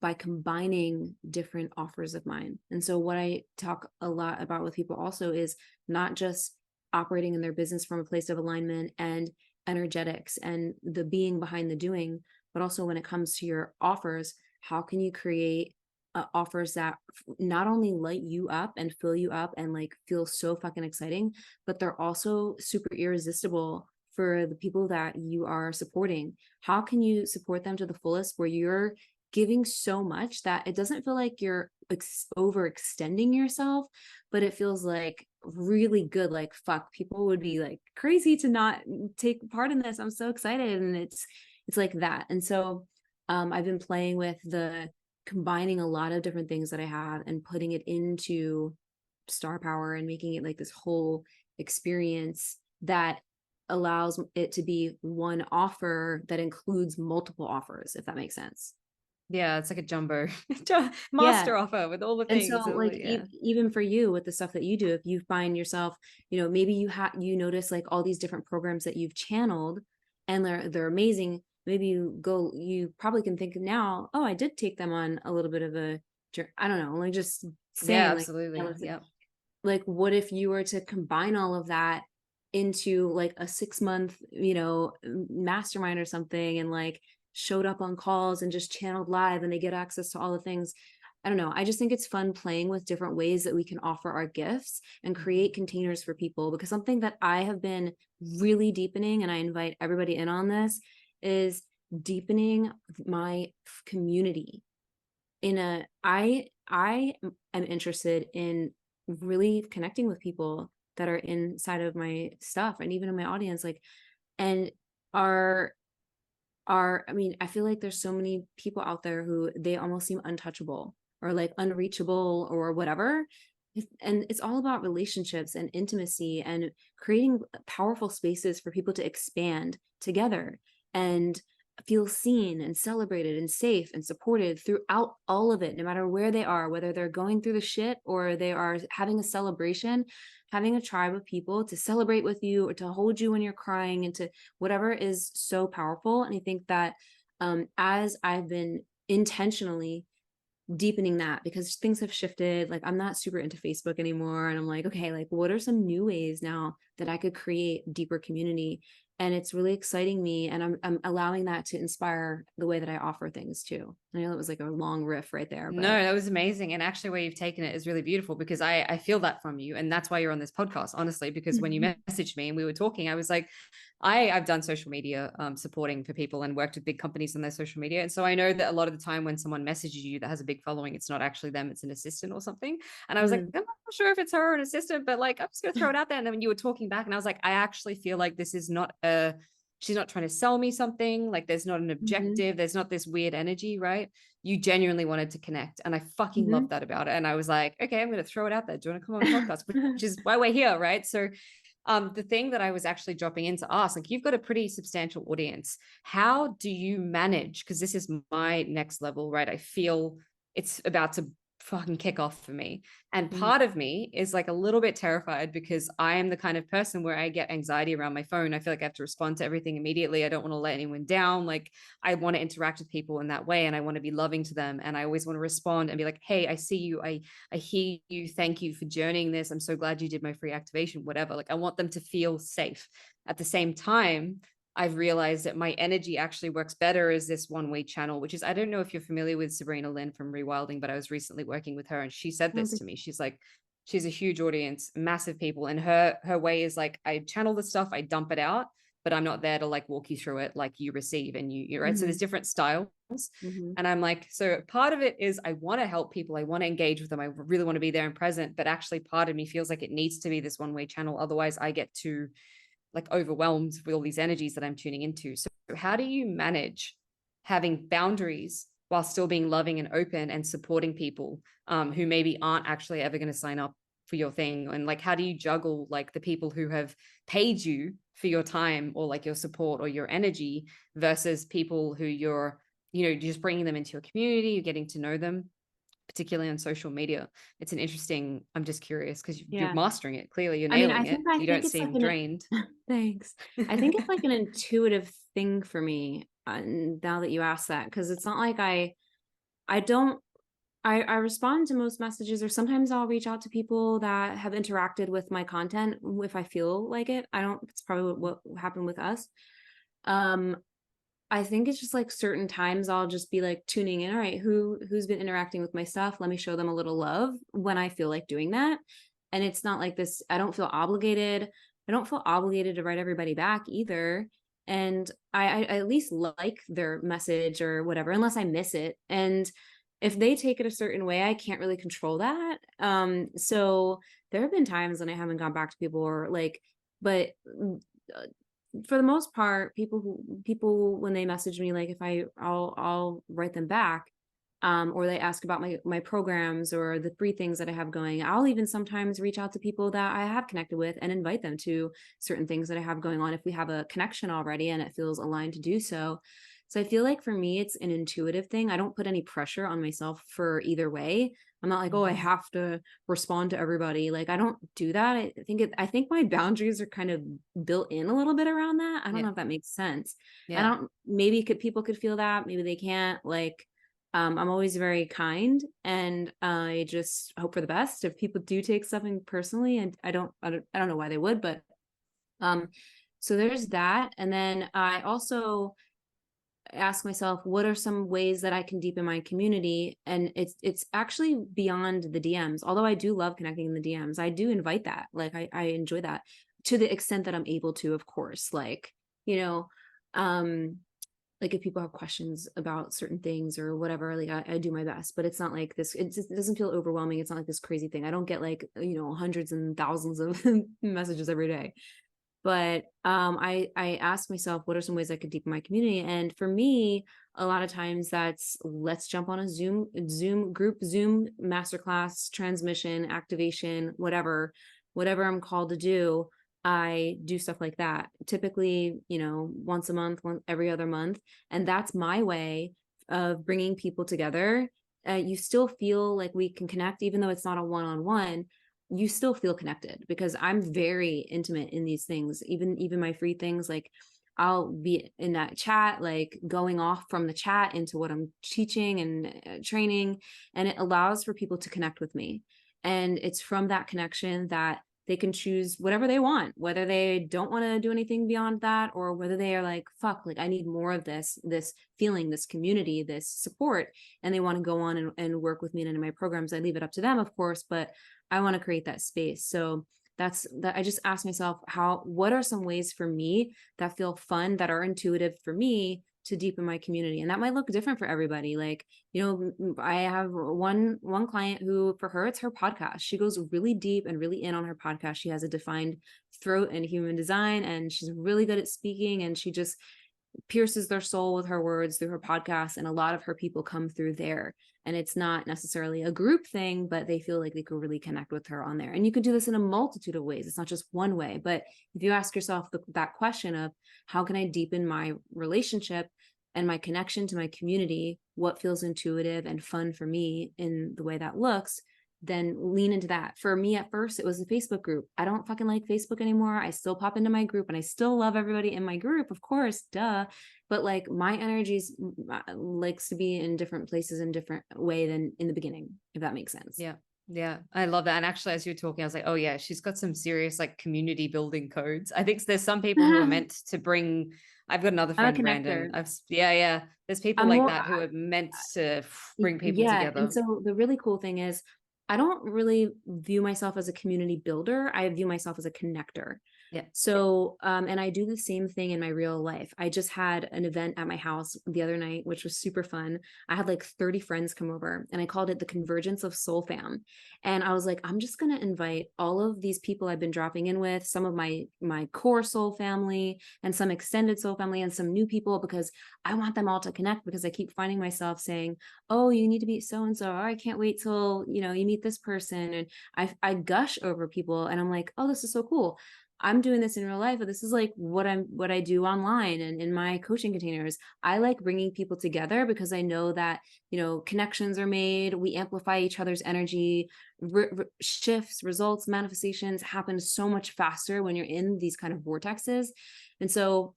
by combining different offers of mine. And so what I talk a lot about with people also is not just operating in their business from a place of alignment and energetics and the being behind the doing, but also when it comes to your offers, how can you create offers that not only light you up and fill you up and like feel so fucking exciting, but they're also super irresistible for the people that you are supporting. How can you support them to the fullest where you're giving so much that it doesn't feel like you're overextending yourself, but it feels like really good. Like, fuck, people would be like crazy to not take part in this. I'm so excited. And it's like that. And so I've been playing with the combining a lot of different things that I have and putting it into Star Power and making it like this whole experience that allows it to be one offer that includes multiple offers, if that makes sense. Yeah, it's like a jumbo master offer with all the And things. so like even for you with the stuff that you do, if you find yourself, maybe you notice like all these different programs that you've channeled and they're amazing. Maybe you probably can think now, oh, I did take them on a little bit of a, I don't know, like just saying, yeah, like, absolutely. Yeah. Like what if you were to combine all of that into like a 6 month, mastermind or something, and like showed up on calls and just channeled live and they get access to all the things. I don't know. I just think it's fun playing with different ways that we can offer our gifts and create containers for people, because something that I have been really deepening, and I invite everybody in on this, is deepening my community. I am interested in really connecting with people that are inside of my stuff and even in my audience, like, and are I mean, I feel like there's so many people out there who they almost seem untouchable or like unreachable or whatever. And it's all about relationships and intimacy and creating powerful spaces for people to expand together and feel seen and celebrated and safe and supported throughout all of it, no matter where they are, whether they're going through the shit or they are having a celebration. Having a tribe of people to celebrate with you or to hold you when you're crying and to whatever is so powerful. And I think that as I've been intentionally deepening that, because things have shifted, like I'm not super into Facebook anymore, and I'm like, okay, like what are some new ways now that I could create deeper community? And it's really exciting me, and I'm allowing that to inspire the way that I offer things too. I know it was like a long riff right there, but no, that was amazing. And actually where you've taken it is really beautiful, because I feel that from you. And that's why you're on this podcast, honestly, because when you messaged me and we were talking, I was like, I've done social media supporting for people and worked with big companies on their social media. And so I know that a lot of the time when someone messages you that has a big following, it's not actually them, it's an assistant or something. And I was like, I'm not sure if it's her or an assistant, but like, I'm just going to throw it out there. And then when you were talking back, and I was like, I actually feel like this is not she's not trying to sell me something. Like there's not an objective. There's not this weird energy, right? You genuinely wanted to connect. And I fucking love that about it. And I was like, okay, I'm going to throw it out there. Do you want to come on the podcast? Which is why we're here, right? So the thing that I was actually dropping in to ask, like you've got a pretty substantial audience. How do you manage? Because this is my next level, right? I feel it's about to fucking kick off for me. And part of me is like a little bit terrified because I am the kind of person where I get anxiety around my phone. I feel like I have to respond to everything immediately. I don't want to let anyone down. Like, I want to interact with people in that way, and I want to be loving to them. And I always want to respond and be like, hey, I see you. I hear you. Thank you for journeying this. I'm so glad you did my free activation, whatever. Like, I want them to feel safe. At the same time, I've realized that my energy actually works better as this one-way channel, which is, I don't know if you're familiar with Sabrina Lynn from Rewilding, but I was recently working with her and she said this to me. She's like, she's a huge audience, massive people. And her way is like, I channel the stuff, I dump it out, but I'm not there to like walk you through it like you receive and you right. So there's different styles. And I'm like, so part of it is I want to help people. I want to engage with them. I really want to be there and present, but actually part of me feels like it needs to be this one-way channel. Otherwise I get too like overwhelmed with all these energies that I'm tuning into. So how do you manage having boundaries while still being loving and open and supporting people who maybe aren't actually ever going to sign up for your thing? And like, how do you juggle like the people who have paid you for your time or like your support or your energy versus people who you're, you know, just bringing them into your community, you're getting to know them, particularly on social media? It's an interesting, I'm just curious because you're mastering it. Clearly you're nailing it. You don't seem drained. Thanks. I think it's like an intuitive thing for me now that you ask that, because it's not like I respond to most messages, or sometimes I'll reach out to people that have interacted with my content if I feel like it. It's probably what happened with us. I think it's just like certain times I'll just be like tuning in. All right, who's been interacting with my stuff? Let me show them a little love when I feel like doing that. And it's not like this, I don't feel obligated. I don't feel obligated to write everybody back either. And I at least like their message or whatever, unless I miss it. And if they take it a certain way, I can't really control that. So there have been times when I haven't gone back to people or like, but for the most part, people when they message me, like if I'll write them back, or they ask about my programs or the free things that I have going. I'll even sometimes reach out to people that I have connected with and invite them to certain things that I have going on if we have a connection already and it feels aligned to do so. So I feel like for me, it's an intuitive thing. I don't put any pressure on myself for either way. I'm not like, oh, I have to respond to everybody. Like, I don't do that. I think my boundaries are kind of built in a little bit around that. I don't know if that makes sense. Maybe people could feel that. Maybe they can't. Like, I'm always very kind, and I just hope for the best. If people do take something personally, and I don't know why they would, but so there's that. And then I also ask myself, what are some ways that I can deepen my community? And it's actually beyond the DMs. Although I do love connecting in the DMs, I do invite that. Like I enjoy that to the extent that I'm able to, of course. Like, you know, like if people have questions about certain things or whatever, like I do my best, but it's not like this, it doesn't feel overwhelming. It's not like this crazy thing. I don't get like, you know, hundreds and thousands of messages every day. But I ask myself, what are some ways I could deepen my community? And for me, a lot of times that's, let's jump on a Zoom masterclass, transmission, activation, whatever I'm called to do. I do stuff like that. Typically, you know, once a month, every other month. And that's my way of bringing people together. You still feel like we can connect, even though it's not a one-on-one. You still feel connected because I'm very intimate in these things. Even my free things, like I'll be in that chat, like going off from the chat into what I'm teaching and training, and it allows for people to connect with me. And it's from that connection that they can choose whatever they want, whether they don't want to do anything beyond that, or whether they are like, fuck, like I need more of this feeling, this community, this support, and they want to go on and work with me and in my programs. I leave it up to them, of course, but I want to create that space. So that's that. I just ask myself, what are some ways for me that feel fun, that are intuitive for me to deepen my community? And that might look different for everybody. Like, you know, I have one client who, for her, it's her podcast. She goes really deep and really in on her podcast. She has a defined throat in human design, and she's really good at speaking, and she just pierces their soul with her words through her podcast. And a lot of her people come through there. And it's not necessarily a group thing, but they feel like they could really connect with her on there. And you can do this in a multitude of ways. It's not just one way. But if you ask yourself that question of how can I deepen my relationship and my connection to my community, what feels intuitive and fun for me in the way that looks, then lean into that. For me, at first, it was a Facebook group. I don't fucking like Facebook anymore. I still pop into my group and I still love everybody in my group, of course, duh. But like my energies likes to be in different places in different way than in the beginning, if that makes sense. Yeah. Yeah, I love that. And actually, as you were talking, I was like, oh yeah, she's got some serious like community building codes. I think there's some people who are meant to bring, I've got another I'm a friend, Brandon. connector. Yeah. There's people I'm like more, that who are meant to bring people yeah. together. And so the really cool thing is, I don't really view myself as a community builder. I view myself as a connector. Yeah. So, and I do the same thing in my real life. I just had an event at my house the other night, which was super fun. I had like 30 friends come over and I called it the Convergence of Soul Fam. And I was like, I'm just going to invite all of these people I've been dropping in with, some of my core soul family and some extended soul family and some new people, because I want them all to connect, because I keep finding myself saying, oh, you need to meet so-and-so. Oh, I can't wait till, you meet this person. And I gush over people and I'm like, oh, this is so cool. I'm doing this in real life, but this is like what I do online and in my coaching containers. I like bringing people together because I know that, connections are made. We amplify each other's energy, shifts, results, manifestations happen so much faster when you're in these kind of vortexes. And so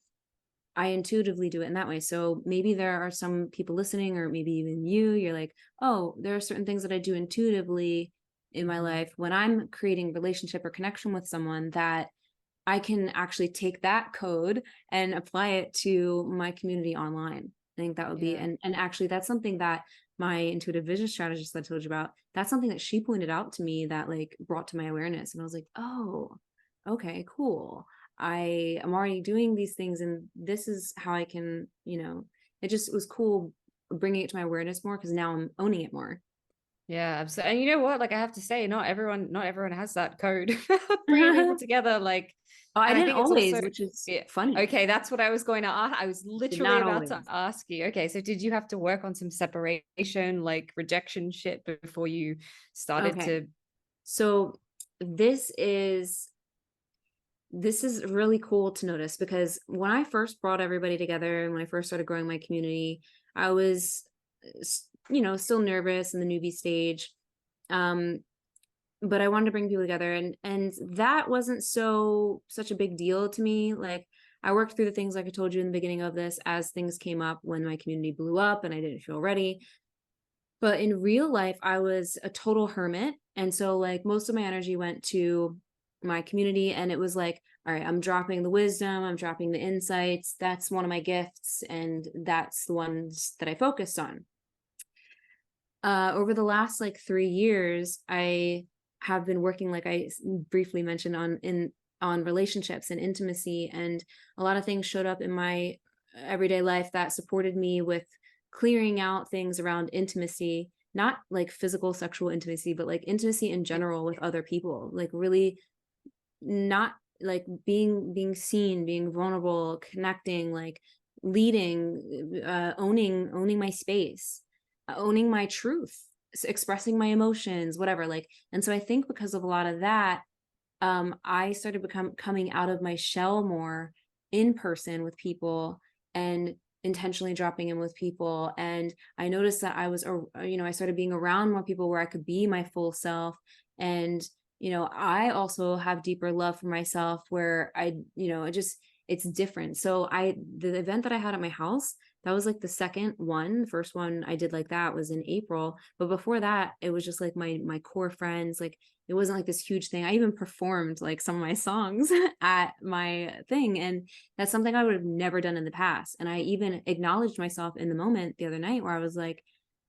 I intuitively do it in that way. So maybe there are some people listening, or maybe even you're like, oh, there are certain things that I do intuitively in my life when I'm creating relationship or connection with someone, that I can actually take that code and apply it to my community online. I think that would be, and actually that's something that my intuitive vision strategist that I told you about, that's something that she pointed out to me that like brought to my awareness. And I was like, oh, okay, cool. I am already doing these things and this is how I can, it just was cool bringing it to my awareness more, because now I'm owning it more. Yeah, absolutely. And you know what? Like I have to say, not everyone has that code. Bringing people together, like, Oh, I and I didn't think it's always, also, which is yeah. funny. Okay, that's what I was going to ask. I was literally Not about to always. ask you. Okay, so did you have to work on some separation, like rejection shit before you started Okay. to? So this is really cool to notice, because when I first brought everybody together and when I first started growing my community, I was, still nervous in the newbie stage. But I wanted to bring people together, and that wasn't such a big deal to me. Like I worked through the things like I told you in the beginning of this as things came up when my community blew up and I didn't feel ready. But in real life, I was a total hermit. And so like most of my energy went to my community, and it was like, all right, I'm dropping the wisdom, I'm dropping the insights. That's one of my gifts. And that's the ones that I focused on. Over the last like 3 years, I have been working, like I briefly mentioned, on relationships and intimacy, and a lot of things showed up in my everyday life that supported me with clearing out things around intimacy, not like physical sexual intimacy, but like intimacy in general with other people, like really not like being seen, being vulnerable, connecting, like leading, owning my space, owning my truth, expressing my emotions, whatever. Like, and so I think because of a lot of that, I started coming out of my shell more in person with people, and intentionally dropping in with people. And I noticed that I was, I started being around more people where I could be my full self. And, I also have deeper love for myself, where it's different. So the event that I had at my house, that was like the second one. The first one I did like that was in April. But before that, it was just like my core friends. Like it wasn't like this huge thing. I even performed like some of my songs at my thing. And that's something I would have never done in the past. And I even acknowledged myself in the moment the other night where I was like,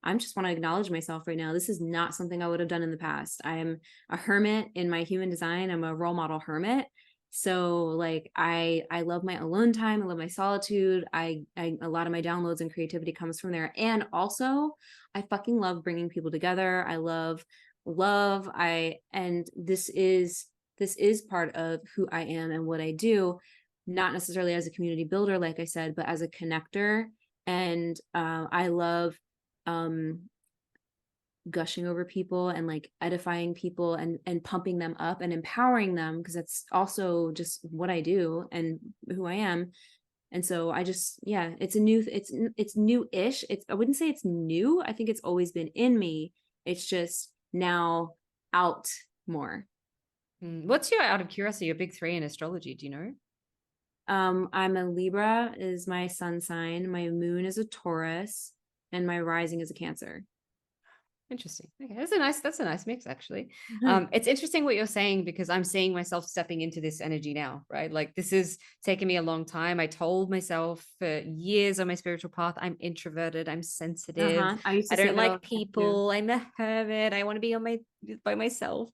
I just want to acknowledge myself right now. This is not something I would have done in the past. I am a hermit in my human design. I'm a role model hermit. So like I love my alone time. I love my solitude. I a lot of my downloads and creativity comes from there. And also I fucking love bringing people together. I love and this is part of who I am and what I do, not necessarily as a community builder, like I said, but as a connector. And I love gushing over people and like edifying people and pumping them up and empowering them, because that's also just what I do and who I am. And so I just, yeah, it's new-ish. I wouldn't say it's new. I think it's always been in me. It's just now out more. What's your, out of curiosity, your big three in astrology? Do you know? I'm a Libra is my sun sign. My moon is a Taurus, and my rising is a Cancer. Interesting. Okay, that's a nice mix, actually. Mhm. It's interesting what you're saying, because I'm seeing myself stepping into this energy now, right? Like, this is taking me a long time. I told myself for years on my spiritual path, I'm introverted, I'm sensitive, I used I to say don't that all like the time too. people, I'm a hermit, I want to be by myself.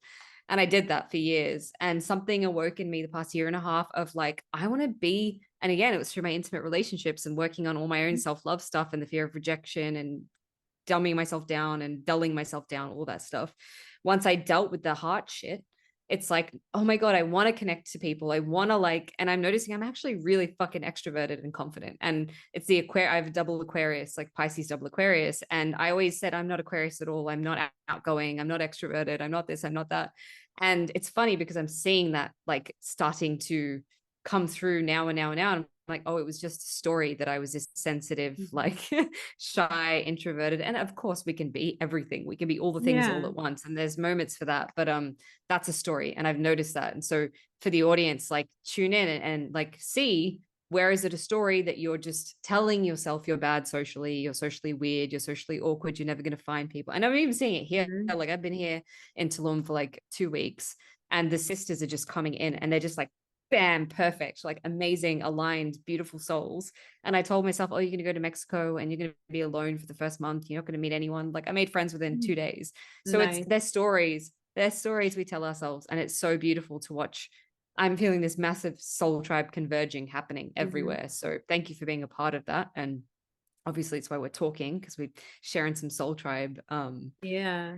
And I did that for years. And something awoke in me the past year and a half of like, I want to be, and again, it was through my intimate relationships and working on all my own self-love stuff and the fear of rejection and dumbing myself down and dulling myself down, all that stuff. Once I dealt with the heart shit, it's like, oh my God, I want to connect to people. I want to like, and I'm noticing I'm actually really fucking extroverted and confident. And it's the I have a double Aquarius, like Pisces double Aquarius. And I always said, I'm not Aquarius at all. I'm not outgoing. I'm not extroverted. I'm not this, I'm not that. And it's funny because I'm seeing that like starting to come through now and now and now. And I'm like, oh, it was just a story that I was this sensitive, like shy, introverted. And of course we can be everything. We can be all the things all Yeah. at once. And there's moments for that. But that's a story. And I've noticed that. And so for the audience, like tune in and like see, where is it a story that you're just telling yourself you're bad socially, you're socially weird, you're socially awkward, you're never going to find people. And I'm even seeing it here. Mhm. Like I've been here in Tulum for like 2 weeks, and the sisters are just coming in and they're just like, bam, perfect, like amazing, aligned, beautiful souls. And I told myself, oh, you're going to go to Mexico and you're going to be alone for the first month. You're not going to meet anyone. Like I made friends within 2 days. So it's Nice. their stories we tell ourselves. And it's so beautiful to watch. I'm feeling this massive soul tribe converging happening everywhere. So thank you for being a part of that. And obviously it's why we're talking, because we're sharing some soul tribe. Yeah.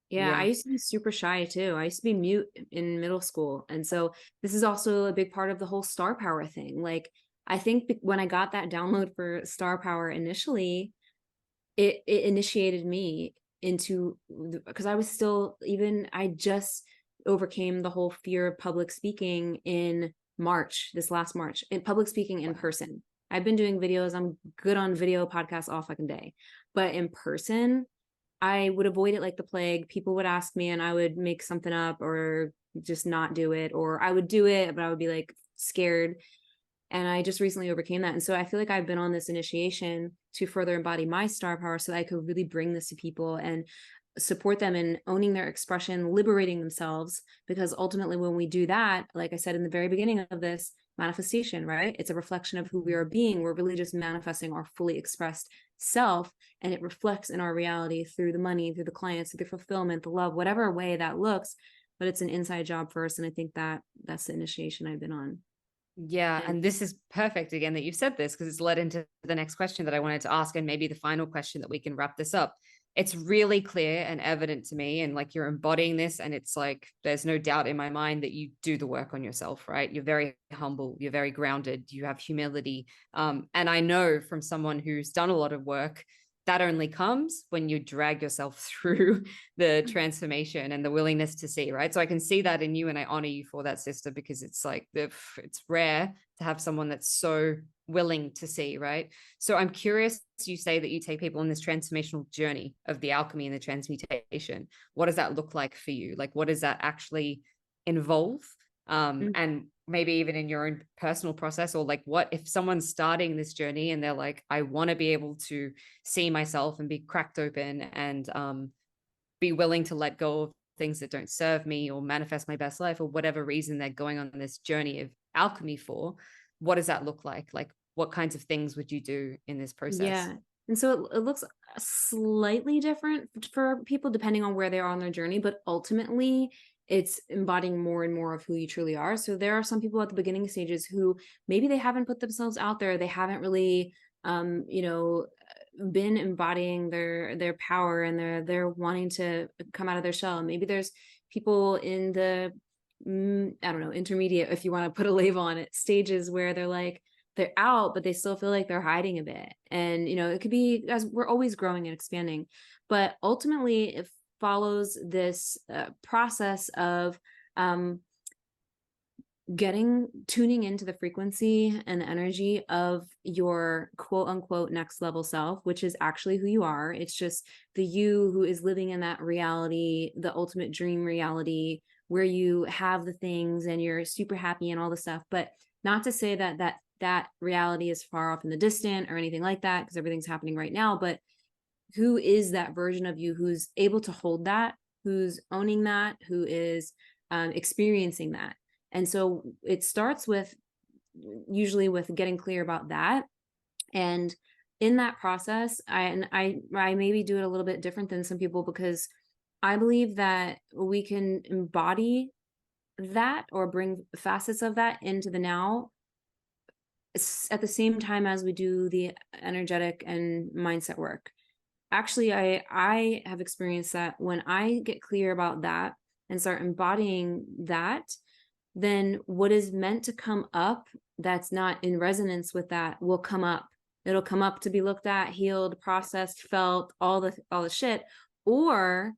Yeah, I Yeah. used to be super shy too. I used to be mute in middle school. And so this is also a big part of the whole star power thing. Like, I think when I got that download for star power initially, it initiated me into, because I was still, even I just overcame the whole fear of public speaking in March, this last March, in public speaking in person. I've been doing videos. I'm good on video podcasts all fucking day, but in person, I would avoid it like the plague. People would ask me and I would make something up or just not do it, or I would do it, but I would be like scared. And I just recently overcame that. And so I feel like I've been on this initiation to further embody my star power so that I could really bring this to people and support them in owning their expression, liberating themselves. Because ultimately, when we do that, like I said in the very beginning of this, manifestation, right? It's a reflection of who we are being. We're really just manifesting our fully expressed self, and it reflects in our reality through the money, through the clients, through the fulfillment, the love, whatever way that looks. But it's an inside job first. And I think that that's the initiation I've been on. Yeah. And And this is perfect again that you've said this, because it's led into the next question that I wanted to ask, and maybe the final question that we can wrap this up. It's really clear and evident to me, and like you're embodying this, and it's like there's no doubt in my mind that you do the work on yourself, right? You're very humble, you're very grounded, you have humility. And I know from someone who's done a lot of work, that only comes when you drag yourself through the transformation and the willingness to see, right? So I can see that in you, and I honor you for that, sister, because it's like it's rare to have someone that's so willing to see, right? So I'm curious, you say that you take people on this transformational journey of the alchemy and the transmutation. What does that look like for you? Like, what does that actually involve? And maybe even in your own personal process, or like, what if someone's starting this journey and they're like, I want to be able to see myself and be cracked open and be willing to let go of things that don't serve me or manifest my best life, or whatever reason they're going on this journey of alchemy for. What does that look like? Like, what kinds of things would you do in this process? yeah. And so it looks slightly different for people depending on where they are on their journey, but ultimately it's embodying more and more of who you truly are. So there are some people at the beginning stages who maybe they haven't put themselves out there. They haven't really, been embodying their power, and they're wanting to come out of their shell. Maybe there's people in the, I don't know, intermediate, if you want to put a label on it, stages where they're out, but they still feel like they're hiding a bit. And, it could be, as we're always growing and expanding, but ultimately it follows this process of tuning into the frequency and the energy of your quote unquote next level self, which is actually who you are. It's just the you who is living in that reality, the ultimate dream reality, where you have the things and you're super happy and all the stuff. But not to say that reality is far off in the distant or anything like that, because everything's happening right now. But who is that version of you who's able to hold that, who's owning that, who is experiencing that? And so it starts with usually with getting clear about that. And in that process, I maybe do it a little bit different than some people, because I believe that we can embody that or bring facets of that into the now at the same time as we do the energetic and mindset work. Actually, I have experienced that when I get clear about that and start embodying that, then what is meant to come up that's not in resonance with that will come up. It'll come up to be looked at, healed, processed, felt, all the shit. Or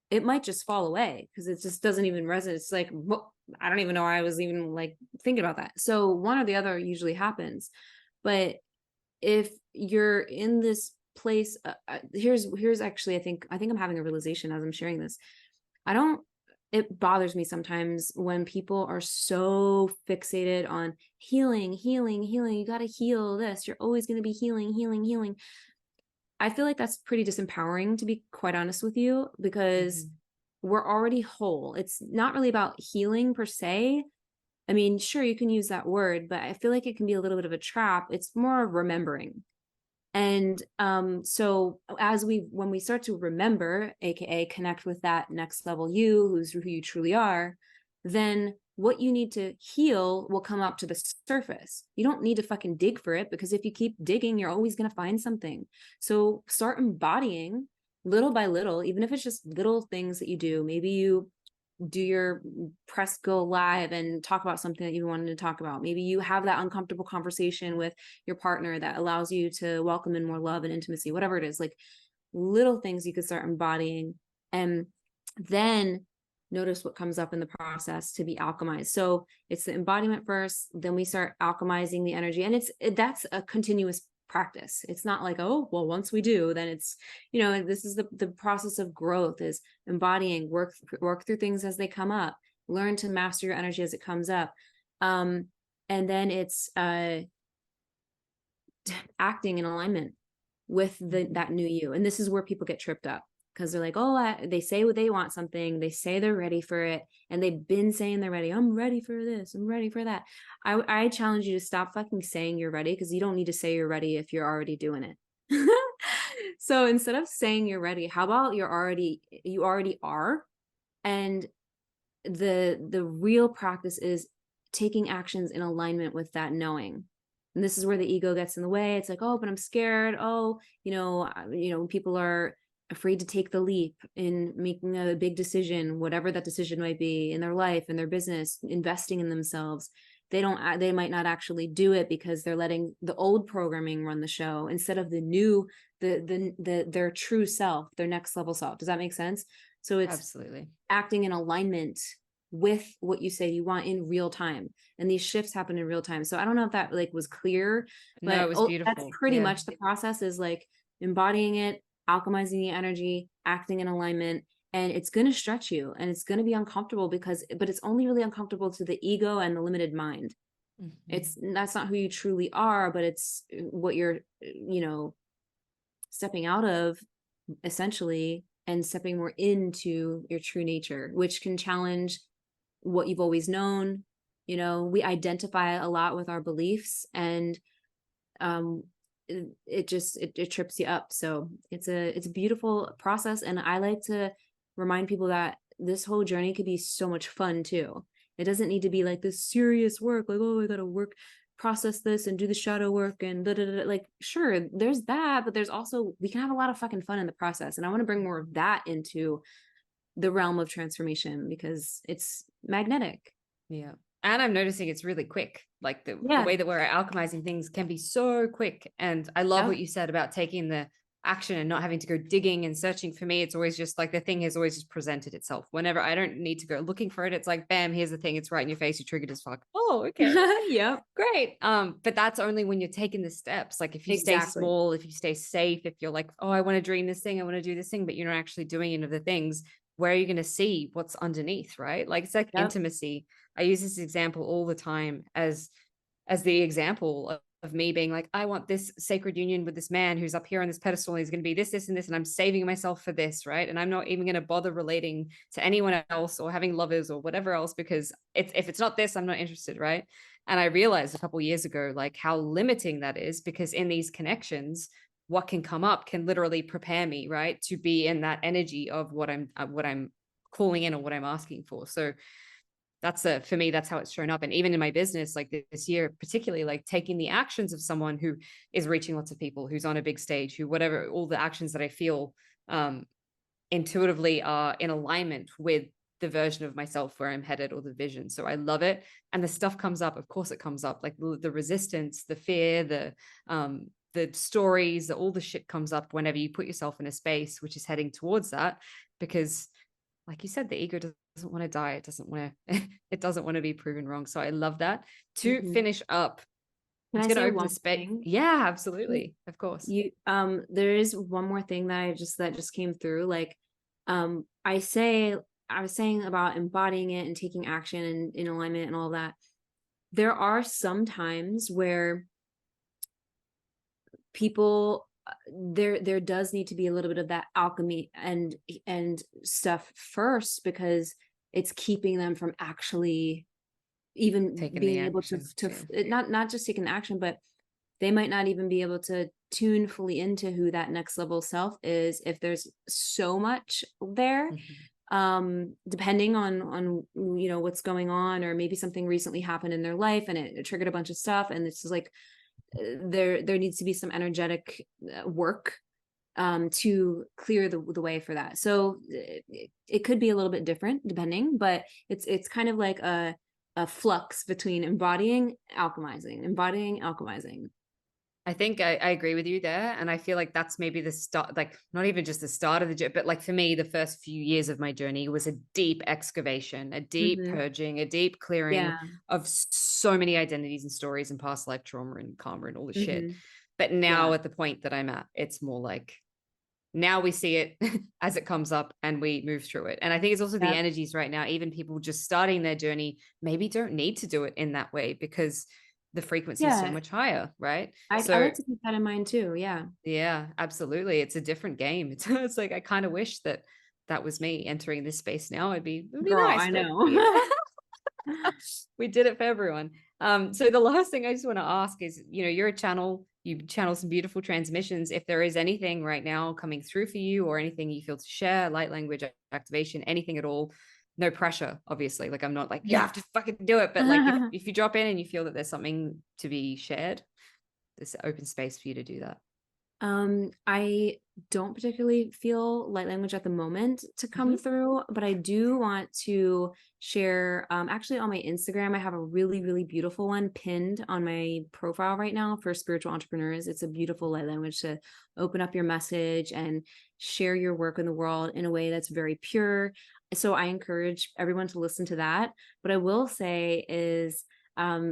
it might just fall away because it just doesn't even resonate. It's like, I don't even know why I was even like thinking about that. So one or the other usually happens. But if you're in this place, here's actually, I think I'm having a realization as I'm sharing this. It bothers me sometimes when people are so fixated on healing. You got to heal this. You're always going to be healing. I feel like that's pretty disempowering, to be quite honest with you, because we're already whole. It's not really about healing per se. I mean, sure, you can use that word, but I feel like it can be a little bit of a trap. It's more of remembering. And so when we start to remember, aka connect with that next level you, who you truly are, then what you need to heal will come up to the surface. You don't need to fucking dig for it, because if you keep digging, you're always going to find something. So start embodying little by little, even if it's just little things that you do. Maybe you do your press go live and talk about something that you wanted to talk about. Maybe you have that uncomfortable conversation with your partner that allows you to welcome in more love and intimacy, whatever it is, like little things you could start embodying, and then notice what comes up in the process to be alchemized. So it's the embodiment first, then we start alchemizing the energy. And that's a continuous practice. It's not like, oh, well, once we do, then it's, this is the process of growth, is embodying, work through things as they come up, learn to master your energy as it comes up. And then it's acting in alignment with that new you. And this is where people get tripped up, because they're like, oh, they say what they want something. They say they're ready for it. And they've been saying they're ready. I'm ready for this. I'm ready for that. I challenge you to stop fucking saying you're ready, because you don't need to say you're ready if you're already doing it. So instead of saying you're ready, how about you already are? And the real practice is taking actions in alignment with that knowing. And this is where the ego gets in the way. It's like, oh, but I'm scared. Oh, people are afraid to take the leap in making a big decision, whatever that decision might be in their life, in their business, investing in themselves. They might not actually do it because they're letting the old programming run the show instead of the new, their true self, their next level self. Does that make sense? So it's absolutely acting in alignment with what you say you want in real time. And these shifts happen in real time. So I don't know if that was clear, but no, it was beautiful. That's pretty much the process, is like embodying it, alchemizing the energy, acting in alignment. And it's going to stretch you, and it's going to be uncomfortable but it's only really uncomfortable to the ego and the limited mind. That's not who you truly are, but it's what you're, stepping out of, essentially, and stepping more into your true nature, which can challenge what you've always known. We identify a lot with our beliefs, and it trips you up. So it's a beautiful process. And I like to remind people that this whole journey could be so much fun too. It doesn't need to be like this serious work, like, oh, I gotta process this and do the shadow work and like, sure, there's that, but there's also, we can have a lot of fucking fun in the process. And I want to bring more of that into the realm of transformation, because it's magnetic. Yeah. And I'm noticing it's really quick. Like the way that we're alchemizing things can be so quick. And I love what you said about taking the action and not having to go digging and searching. For me, it's always just like the thing has always just presented itself. Whenever I don't need to go looking for it, it's like, bam, here's the thing. It's right in your face. You triggered as fuck. Oh, okay. Yep. Great. But that's only when you're taking the steps. Like if you stay Exactly. small, if you stay safe, if you're like, oh, I want to dream this thing, I want to do this thing, but you're not actually doing any of the things, where are you going to see what's underneath, right? Like it's like Yep. intimacy. I use this example all the time as the example of me being like, I want this sacred union with this man who's up here on this pedestal, and he's going to be this, this, and this, and I'm saving myself for this, right? And I'm not even going to bother relating to anyone else or having lovers or whatever else, because if it's not this, I'm not interested, right? And I realized a couple of years ago, like how limiting that is, because in these connections, what can come up can literally prepare me, right, to be in that energy of what I'm calling in or what I'm asking for. So for me, that's how it's shown up. And even in my business, like this year, particularly like taking the actions of someone who is reaching lots of people, who's on a big stage, who, whatever, all the actions that I feel intuitively are in alignment with the version of myself where I'm headed, or the vision. So I love it. And the stuff comes up. Of course it comes up, like the resistance, the fear, the stories, all the shit comes up whenever you put yourself in a space which is heading towards that, because like you said, the ego doesn't want to die. It doesn't want to be proven wrong. So I love that. To finish up, Can I it's going to say open the one space. thing? Yeah, absolutely. Of course. There is one more thing that just came through. Like, I was saying about embodying it and taking action and in alignment and all that. There are some times where people, there does need to be a little bit of that alchemy and stuff first, because it's keeping them from actually even Taking being the able to action, not just taking the action, but they might not even be able to tune fully into who that next level self is if there's so much there. Depending on what's going on, or maybe something recently happened in their life and it triggered a bunch of stuff, and it's just like there needs to be some energetic work to clear the way for that. So it could be a little bit different depending, but it's kind of like a flux between embodying, alchemizing. I think I agree with you there. And I feel like that's maybe the start, like not even just the start of the journey, but like for me, the first few years of my journey was a deep excavation, a deep purging, a deep clearing of so many identities and stories and past life trauma and karma and all the shit. But now at the point that I'm at, it's more like, now we see it as it comes up and we move through it. And I think it's also the energies right now, even people just starting their journey, maybe don't need to do it in that way, because the frequency is so much higher, right? I like to keep that in mind too. Yeah, absolutely. It's a different game. It's like I kind of wish that was me entering this space now. It'd be Girl, nice. I know. We did it for everyone. So the last thing I just want to ask is, you're a channel, you channel some beautiful transmissions. If there is anything right now coming through for you, or anything you feel to share, light language activation, anything at all, no pressure, obviously. Like I'm not like, you have to fucking do it. But like if you drop in and you feel that there's something to be shared, there's open space for you to do that. I don't particularly feel light language at the moment to come through, but I do want to share, actually on my Instagram, I have a really, really beautiful one pinned on my profile right now for spiritual entrepreneurs. It's a beautiful light language to open up your message and share your work in the world in a way that's very pure. So I encourage everyone to listen to that. What I will say is,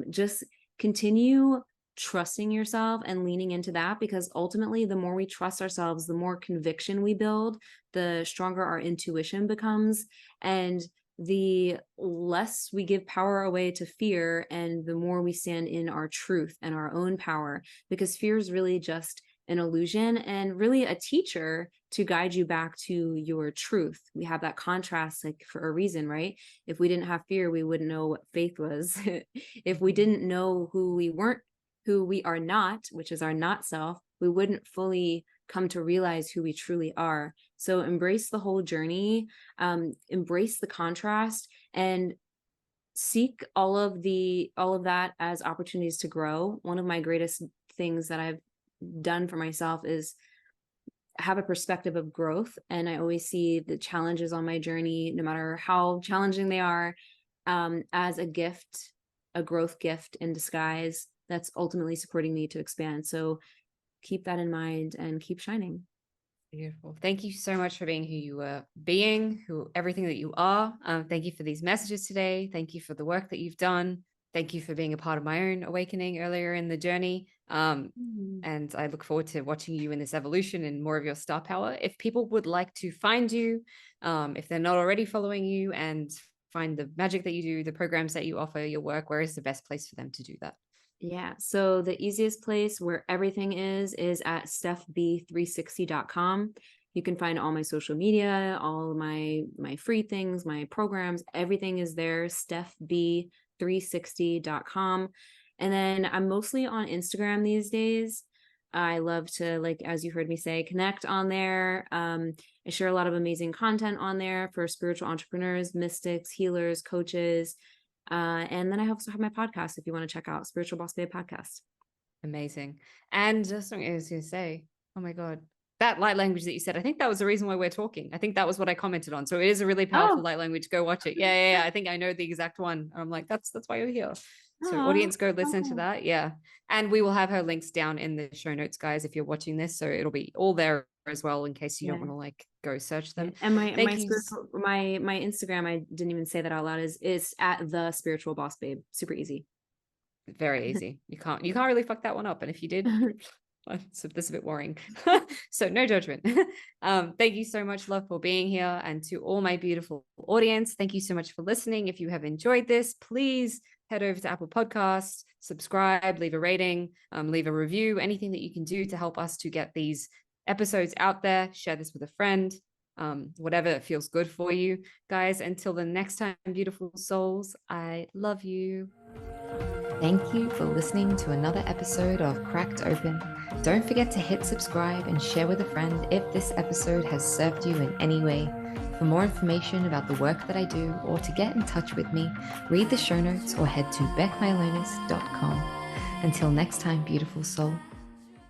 just continue trusting yourself and leaning into that, because ultimately the more we trust ourselves, the more conviction we build, the stronger our intuition becomes, and the less we give power away to fear, and the more we stand in our truth and our own power, because fear is really just an illusion and really a teacher to guide you back to your truth. We have that contrast like for a reason, right? If we didn't have fear, we wouldn't know what faith was. If we didn't know who we are not, which is our not self, we wouldn't fully come to realize who we truly are. So embrace the whole journey, embrace the contrast, and seek all of that as opportunities to grow. One of my greatest things that I've done for myself is have a perspective of growth. And I always see the challenges on my journey, no matter how challenging they are, as a gift, a growth gift in disguise that's ultimately supporting me to expand. So keep that in mind and keep shining. Beautiful. Thank you so much for being who you were being, everything that you are. Thank you for these messages today. Thank you for the work that you've done. Thank you for being a part of my own awakening earlier in the journey. And I look forward to watching you in this evolution and more of your star power. If people would like to find you, if they're not already following you and find the magic that you do, the programs that you offer, your work, where is the best place for them to do that? Yeah. So the easiest place where everything is at stephb360.com. You can find all my social media, all my free things, my programs, everything is there, stephb360.com. And then I'm mostly on Instagram these days. I love to, like, as you heard me say, connect on there. I share a lot of amazing content on there for spiritual entrepreneurs, mystics, healers, coaches. And then I also have my podcast if you want to check out Spiritual Boss Babe podcast. Amazing. And just something I was going to say, oh my God, that light language that you said, I think that was the reason why we're talking. I think that was what I commented on. So it is a really powerful light language. Go watch it. Yeah. I think I know the exact one. I'm like, that's why you're here. So audience, go listen to that. Yeah. And we will have her links down in the show notes, guys, if you're watching this. So it'll be all there as well, in case you don't want to like go search them. And my Instagram, I didn't even say that out loud, is at the Spiritual Boss Babe. Super easy. Very easy. You can't really fuck that one up. And if you did, so this is a bit worrying. So no judgment. Thank you so much, love, for being here. And to all my beautiful audience, thank you so much for listening. If you have enjoyed this, please head over to Apple Podcasts, subscribe, leave a rating, leave a review, anything that you can do to help us to get these episodes out there. Share this with a friend, whatever feels good for you, guys. Until the next time, beautiful souls, I love you. Thank you for listening to another episode of Cracked Open. Don't forget to hit subscribe and share with a friend if this episode has served you in any way. For more information about the work that I do or to get in touch with me, read the show notes or head to beckmylonas.com. Until next time, beautiful soul.